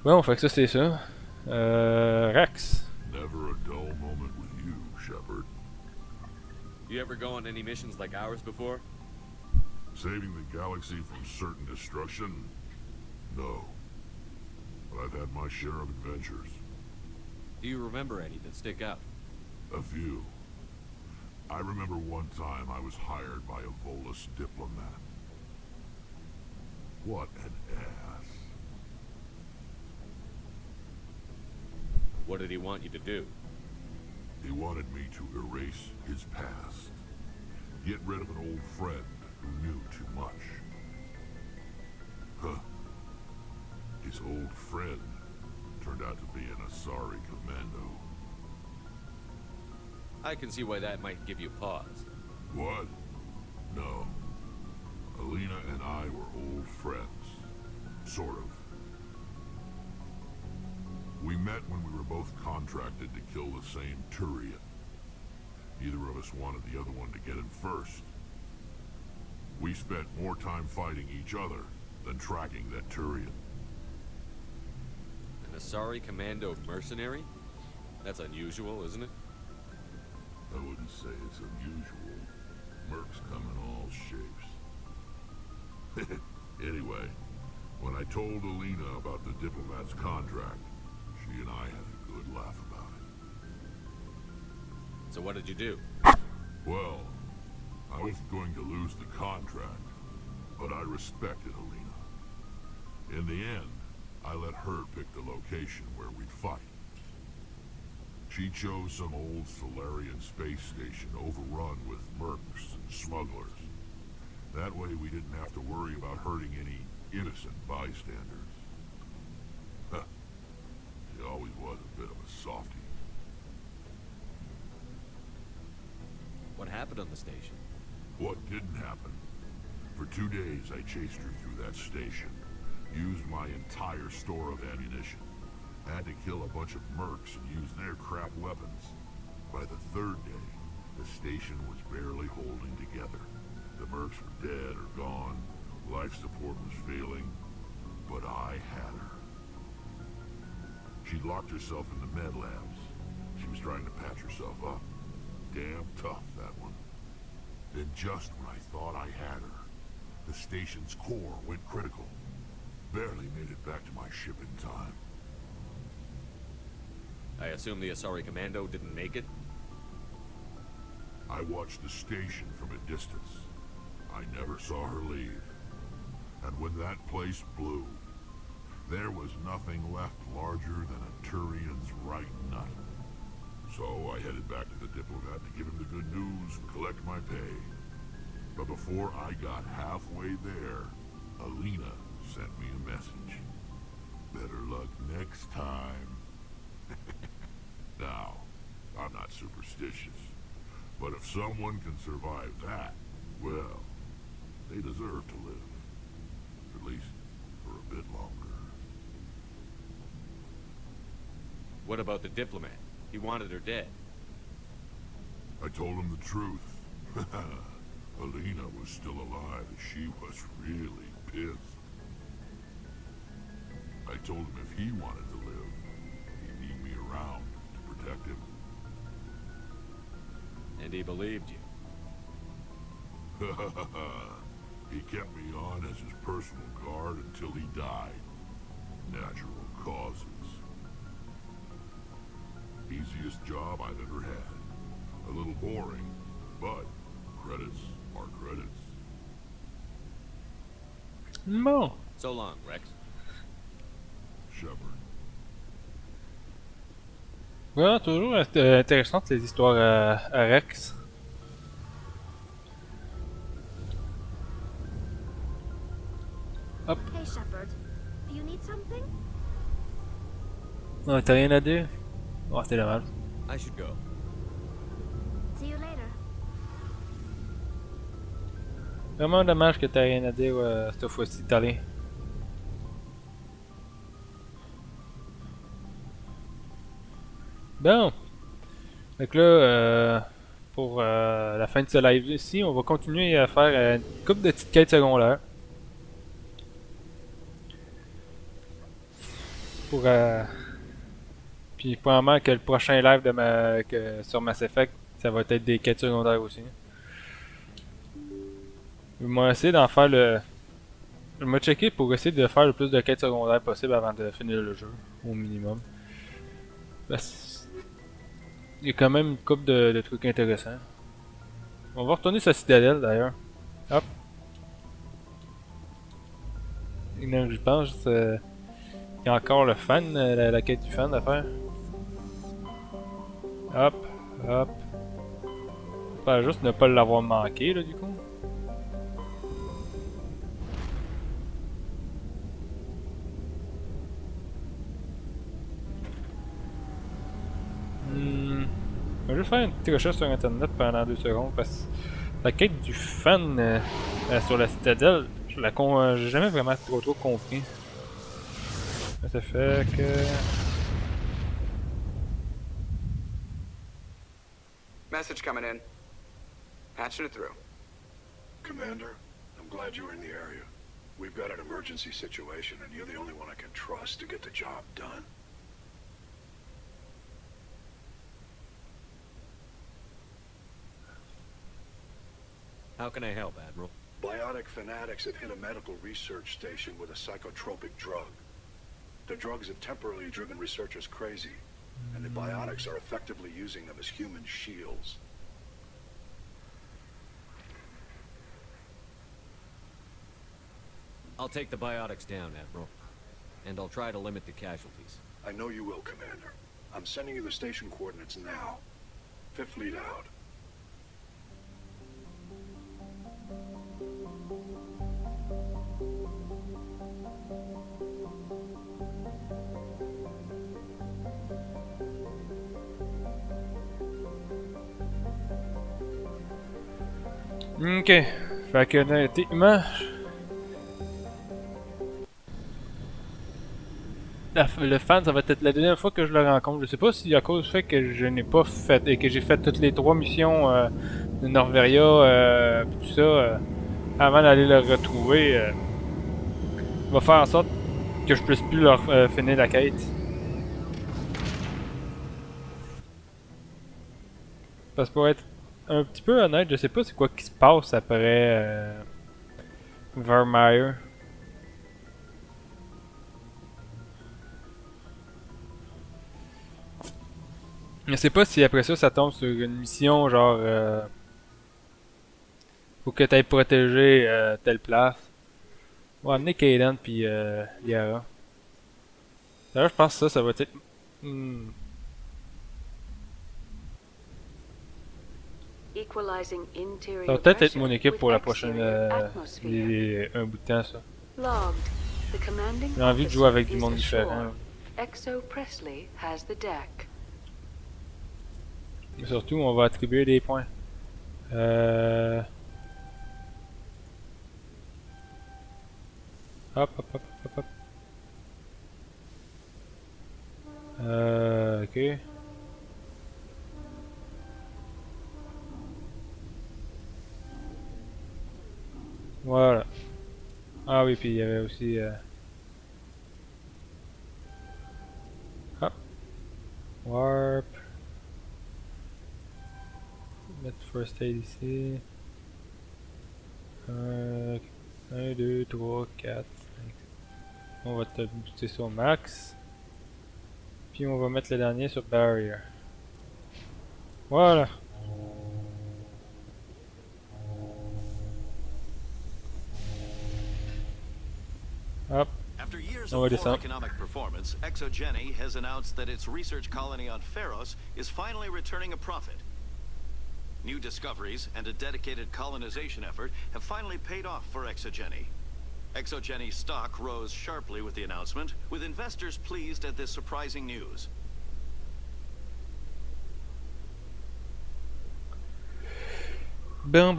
Bon, fait que ça c'est ça. Rex. Never a dull moment with you, Shepard. You ever go on any missions like ours before? Saving the galaxy from certain destruction? No. But I've had my share of adventures. Do you remember any that stick out? A few. I remember one time I was hired by a Volus diplomat. What an ass. What did he want you to do? He wanted me to erase his past. Get rid of an old friend who knew too much. Huh. His old friend turned out to be an Asari commando. I can see why that might give you pause. What? No. Alina and I were old friends. Sort of. We met when we were both contracted to kill the same Turian. Neither of us wanted the other one to get him first. We spent more time fighting each other than tracking that Turian. An Asari commando mercenary? That's unusual, isn't it? I wouldn't say it's unusual. Mercs come in all shapes. Anyway, when I told Alina about the diplomat's contract, she and I had a good laugh about it. So what did you do? Well, I wasn't going to lose the contract, but I respected Alina. In the end, I let her pick the location where we'd fight. She chose some old Solarian space station overrun with mercs and smugglers. That way we didn't have to worry about hurting any innocent bystanders. Huh. He always was a bit of a softie. What happened on the station? What didn't happen? For 2 days I chased her through that station. Used my entire store of ammunition. Had to kill a bunch of mercs and use their crap weapons. By the 3rd day, the station was barely holding together. The mercs were dead or gone. Life support was failing. But I had her. She'd locked herself in the med labs. She was trying to patch herself up. Damn tough, that one. Then just when I thought I had her, the station's core went critical. Barely made it back to my ship in time. I assume the Asari Commando didn't make it? I watched the station from a distance. I never saw her leave. And when that place blew, there was nothing left larger than a Turian's right nut. So I headed back to the diplomat to give him the good news and collect my pay. But before I got halfway there, Alina sent me a message. Better luck next time. Now, I'm not superstitious, but if someone can survive that, well, they deserve to live. At least for a bit longer. What about the diplomat? He wanted her dead. I told him the truth. Alina was still alive and she was really pissed. I told him if he wanted to live, he'd need me around to protect him. And he believed you. He kept me on as his personal guard until he died. Natural causes. Easiest job I've ever had. A little boring, but credits are credits. Bon. So long, Rex. Shepard. Voilà, toujours intéressantes les histoires à Rex. Hop. Hey, Shepard. Do you need something? Non, t'as rien à dire? Oh, c'était dommage. I should go. See you later. Vraiment dommage que t'as rien à dire cette fois-ci, Talé. Bon. Donc là, pour la fin de ce live ici, on va continuer à faire une couple de petites quêtes secondaires. Pour puis probablement que le prochain live de sur Mass Effect, ça va être des quêtes secondaires aussi. Je vais essayer d'en faire je vais checker pour essayer de faire le plus de quêtes secondaires possible avant de finir le jeu, au minimum. Il y a quand même une couple de trucs intéressants. On va retourner sur la citadelle d'ailleurs. Hop. Et là, je pense il y a encore le fan, la quête du fan à faire. Hop, hop. J'espère juste ne pas l'avoir manqué là du coup. Je vais juste faire une petite recherche sur internet pendant 2 secondes parce que la quête du fan sur la citadelle, j'ai jamais vraiment trop compris. Ça fait que... Message coming in. Patching it through. Commander, I'm glad you're in the area. We've got an emergency situation and you're the only one I can trust to get the job done. How can I help, Admiral? Biotic fanatics have hit a medical research station with a psychotropic drug. The drugs have temporarily driven researchers crazy, and the biotics are effectively using them as human shields. I'll take the biotics down, Admiral. And I'll try to limit the casualties. I know you will, Commander. I'm sending you the station coordinates now. Fifth Fleet out. Ok. Fait que techniquement, le fan, ça va être la deuxième fois que je le rencontre. Je sais pas si à cause du fait que je n'ai pas fait et que j'ai fait toutes les 3 missions de Norveria, pis tout ça, avant d'aller le retrouver, va faire en sorte que je puisse plus leur finir la quête. Parce que pour être un petit peu honnête, je sais pas c'est quoi qui se passe après Vermeer. Je sais pas si après ça tombe sur une mission genre faut que t'ailles protéger telle place. On va amener Kaden puis Liara. D'ailleurs je pense que ça va être... Ça va peut-être être mon équipe pour la prochaine... un bout de temps ça. J'ai envie de jouer avec du monde différent. Mais surtout on va attribuer des points. Hop, hop, hop, hop, hop. Ok. Voilà. Ah oui, puis il y avait aussi... Hop. Warp. Mettre first aid ici. 1, 2, 3, 4, 5. On va te booster ça au max. Puis on va mettre le dernier sur barrier. Voilà. Hop. After years On va of poor descendre. economic performance, ExoGeni has announced that its research colony on Pharos is finally returning a profit. New discoveries and a dedicated colonization effort have finally paid off for ExoGeni. ExoGeni's stock rose sharply with the announcement, with investors pleased at this surprising news. Bon.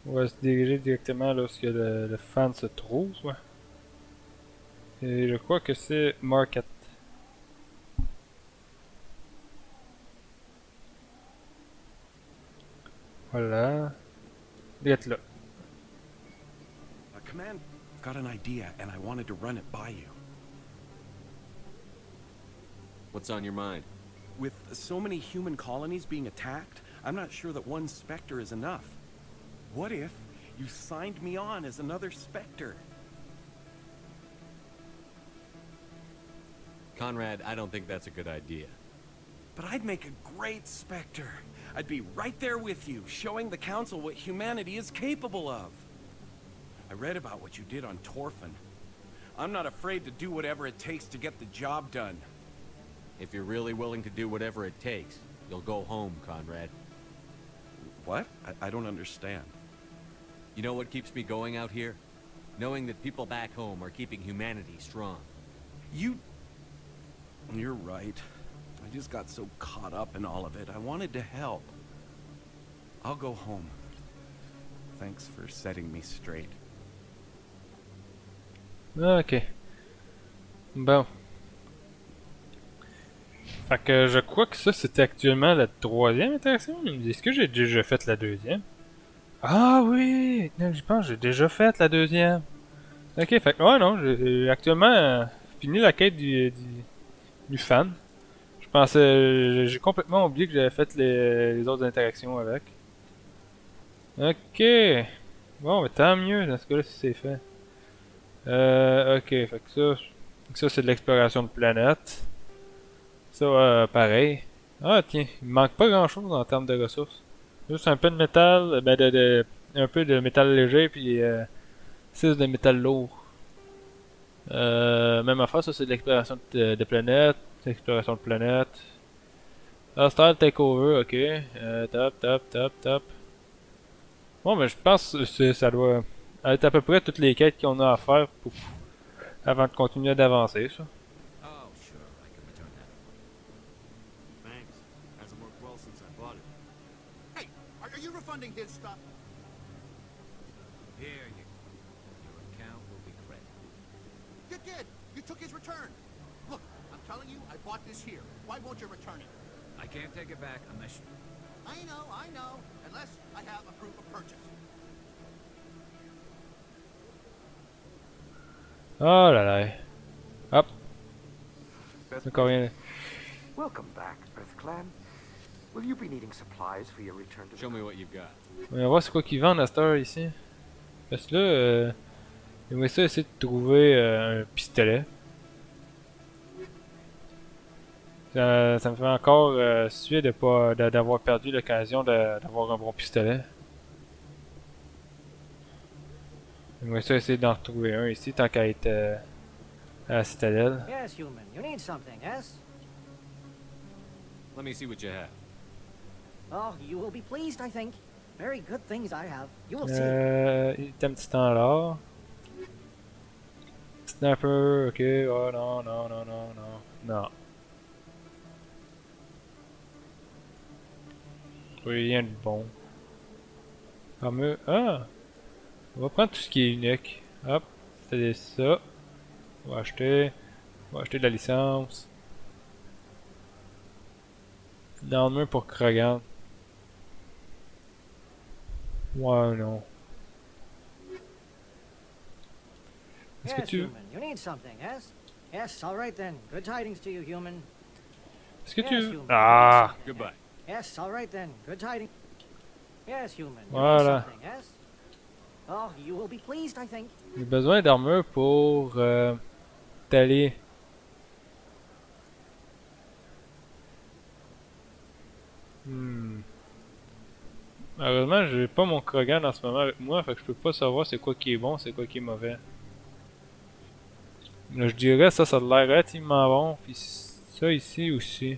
On va se diriger directement là où le fan se trouve. Ouais. Et je crois que c'est Market. Voilà. Direct là. Command, got an idea and I wanted to run it by you. What's on your mind? With so many human colonies being attacked, I'm not sure that one Spectre is enough. What if you signed me on as another Spectre? Conrad, I don't think that's a good idea. But I'd make a great Spectre. I'd be right there with you, showing the Council what humanity is capable of. I read about what you did on Torfin. I'm not afraid to do whatever it takes to get the job done. If you're really willing to do whatever it takes, you'll go home, Conrad. What? I don't understand. You know what keeps me going out here? Knowing that people back home are keeping humanity strong. You're right. I just got so caught up in all of it. I wanted to help. I'll go home. Thanks for setting me straight. Ok. Bon. Fait que je crois que ça c'était actuellement la troisième interaction. Est-ce que j'ai déjà fait la deuxième? Ah oui! Je pense que j'ai déjà fait la deuxième. Ok, fait que ouais non, j'ai actuellement fini la quête du fan. Je pensais... J'ai complètement oublié que j'avais fait les autres interactions avec. Ok. Bon, mais tant mieux dans ce cas-là si c'est fait. Ok, fait que ça c'est de l'exploration de planète. Ça, pareil. Ah tiens, il manque pas grand-chose en termes de ressources. Juste un peu de métal, un peu de métal léger, puis 6 de métal lourd. Même affaire, ça c'est de l'exploration de planète, exploration de planète. Hostile takeover, ok. Top. Bon, mais je pense que ça doit être à peu près toutes les quêtes qu'on a à faire avant de continuer d'avancer, ça. about it. Hey, are you refunding his stuff? Here you go. Your account will be credited. You did. You took his return. Look, I'm telling you, I bought this here. Why won't you return it? I can't take it back unless you... I know. Unless I have a proof of purchase. Oh là là. Hop. Encore rien. Welcome back, Earth Clan. Will you be needing supplies for your return to... Show me what you've got. On va voir c'est quoi qu'ils vendent à cette heure ici. Parce que là, j'aimerais ça essayer de trouver un pistolet. Ça me fait encore suer de pas d'avoir perdu l'occasion d'avoir un bon pistolet. J'aimerais ça essayer d'en retrouver un ici tant qu'à être à la citadelle. Yes, human. You need something, yes? Let me see what you have. Oh, you will be pleased, I think. Very good things I have. You will see. Il est un petit temps là. Sniper, ok. Oh non. Non. Rien de bon. Armure. Ah! On va prendre tout ce qui est unique. Hop, c'est ça. On va acheter de la licence. Une armure pour Kragan. Ouais, non. Est-ce que Yes, tu... human. You need something, yes? Yes, all right then. Good tidings to you, human. Est-ce que Yes, tu... human. Ah! Goodbye. Yes, all right then. Good tidings. Yes, human. You Voilà. need something, yes? Oh, you will be pleased, I think. J'ai besoin d'armure pour t'aller. Malheureusement, j'ai pas mon Krogan en ce moment avec moi, fait que je peux pas savoir c'est quoi qui est bon, c'est quoi qui est mauvais. Là, je dirais ça a l'air relativement bon, puis ça ici aussi.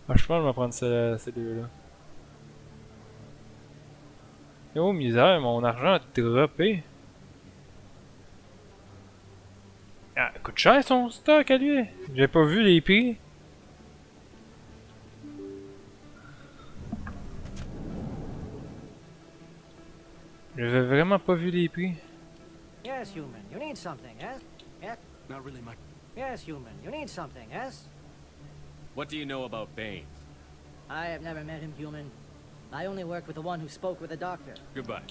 Ah, je pense que je vais prendre ces deux-là. Oh misère, mon argent a droppé. Ah, coûte cher son stock à lui. J'ai pas vu les prix. J'avais vraiment pas vu les prix. Yes, human. You need something, yes? Yes. Not really my... Yes, human. You need something, yes? What do you know about Bane? I have never met him, human. I only worked with the one who spoke with the doctor. Goodbye.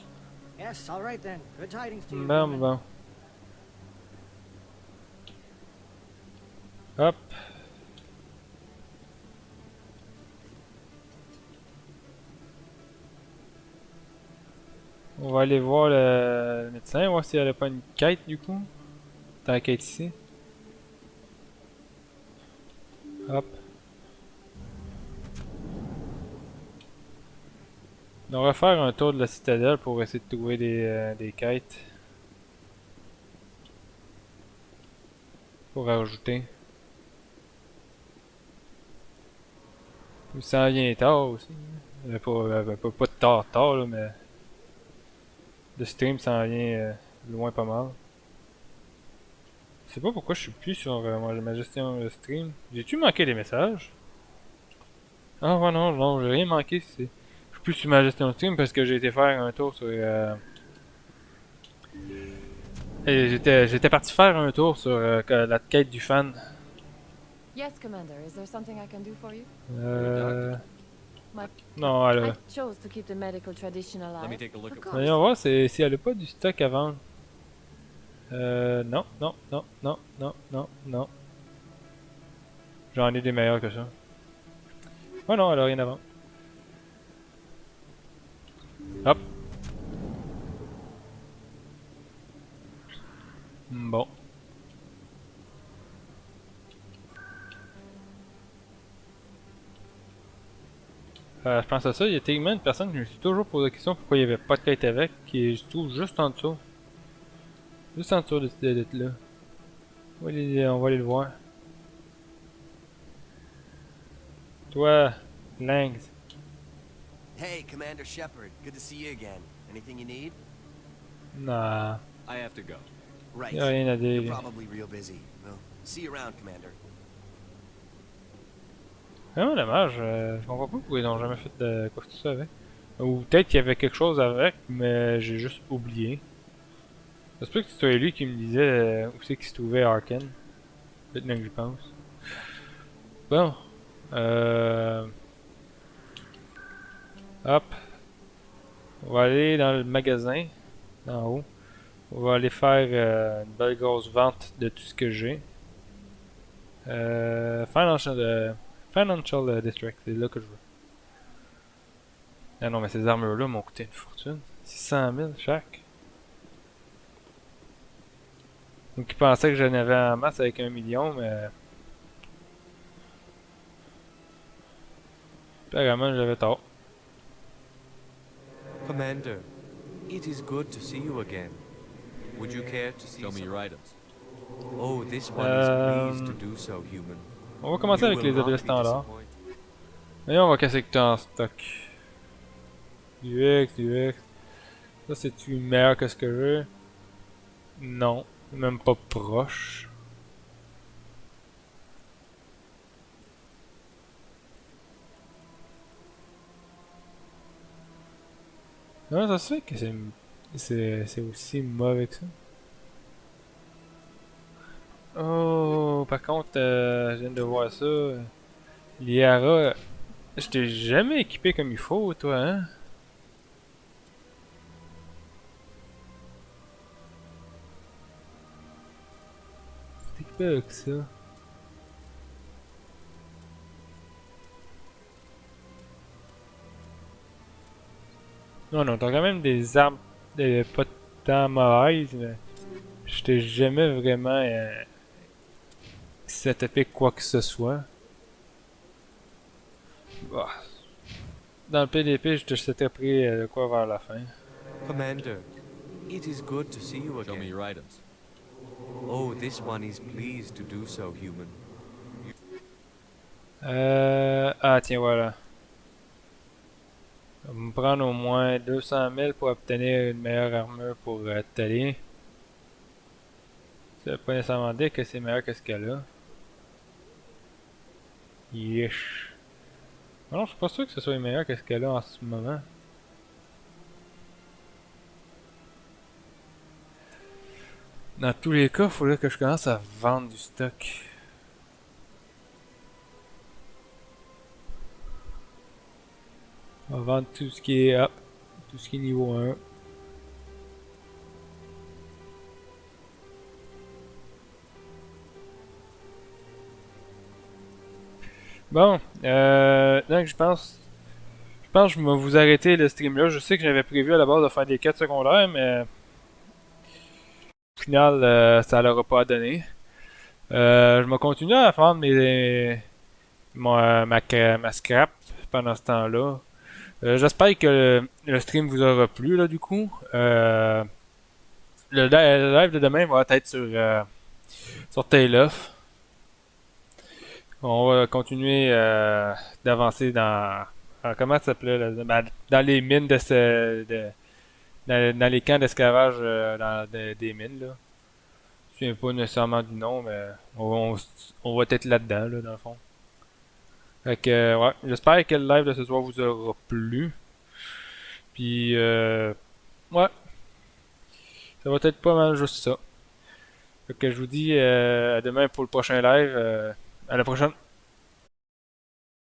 Yes, all right then. Good tidings to you, Bon, human. bon. Hop. On va aller voir le médecin, voir s'il n'y a pas une quête du coup. Dans la quête ici. Hop. On va faire un tour de la citadelle pour essayer de trouver des quêtes. Pour rajouter. Il s'en vient tard aussi. Pas de tard là, mais... Le stream s'en vient loin pas mal. Je sais pas pourquoi je suis plus sur ma gestion de stream. J'ai-tu manqué des messages? Ah ouais non, j'ai rien manqué. Je suis plus sur ma gestion de stream parce que j'ai été faire un tour sur... Et j'étais parti faire un tour sur la quête du fan. Yes, Commander. Is there something I can do for you? Non, elle a... I chose to keep the medical tradition alive. Let me take a look at... Voyons voir si elle a pas du stock à vendre. Non. J'en ai des meilleurs que ça. Oh non, elle a rien à vendre. Hop. Bon. Je pense à ça, il y a tellement une personne qui me suis toujours posé la question pourquoi il n'y avait pas de quête avec, qui est juste en dessous. Juste en dessous de cette là. On va aller le voir. Toi, Langs. Hey, Commander Shepard. Good to see you again. Anything you need? Nah. I have to go. Right. Y a rien à dire. You're probably real busy. Well, see you around, Commander. Vraiment dommage, je comprends pas pourquoi ils n'ont jamais fait de quoi que ce soit avec. Ou peut-être qu'il y avait quelque chose avec, mais j'ai juste oublié. Ça se peut que c'était lui qui me disait où c'est qu'il se trouvait Arken. Maintenant que j'y pense. Bon. Hop. On va aller dans le magasin, en haut. On va aller faire une belle grosse vente de tout ce que j'ai. Financial District, c'est là que je veux. Ah non, mais ces armures-là m'ont coûté une fortune. 600 000 chaque. Donc ils pensaient que j'en avais en masse avec 1 million, mais... apparemment j'avais tort. Commander, it is good to see you again. Would you care to see Show me your items. Oh, this one is pleased to do so, human. On va commencer avec les objets standards. Et on va casser que t'as en stock. Du X. Ça c'est-tu meilleur que ce que j'ai? Non, même pas proche. Comment ça se fait que c'est aussi mauvais que ça? Oh, par contre, je viens de voir ça. Liara, je t'ai jamais équipé comme il faut, toi, hein? T'es équipé avec ça. Non, t'as quand même des armes pas tant mauvaises, mais je t'ai jamais vraiment setupé quoi que ce soit. Bah. Dans le PDP, je te s'étais pris de quoi vers la fin. Commander, it is good to see you again. Show me your items. Oh, this one is pleased to do so, human. Ah tiens, voilà. On va me prendre au moins 200 000 pour obtenir une meilleure armure pour Tali. Ça veut pas nécessairement dire que c'est meilleur que ce qu'elle a. Yesh. Non, je suis pas sûr que ce soit meilleur que ce qu'elle a en ce moment. Dans tous les cas, il faudrait que je commence à vendre du stock. On va vendre tout ce qui est up, tout ce qui est niveau 1. Bon, donc je pense que je vais vous arrêter le stream là. Je sais que j'avais prévu à la base de faire des quêtes secondaires, mais au final, ça leur a pas donné. Je vais continuer à faire ma scrap pendant ce temps-là. J'espère que le stream vous aura plu là du coup. Le live de demain va être sur Tail Off. On va continuer d'avancer dans comment ça s'appelait dans les mines dans les camps d'esclavage des mines là. Je ne me souviens pas nécessairement du nom, mais on va être là-dedans là, dans le fond. Fait que ouais, j'espère que le live de ce soir vous aura plu. Puis ouais. Ça va être pas mal juste ça. Fait que je vous dis à demain pour le prochain live. À la prochaine.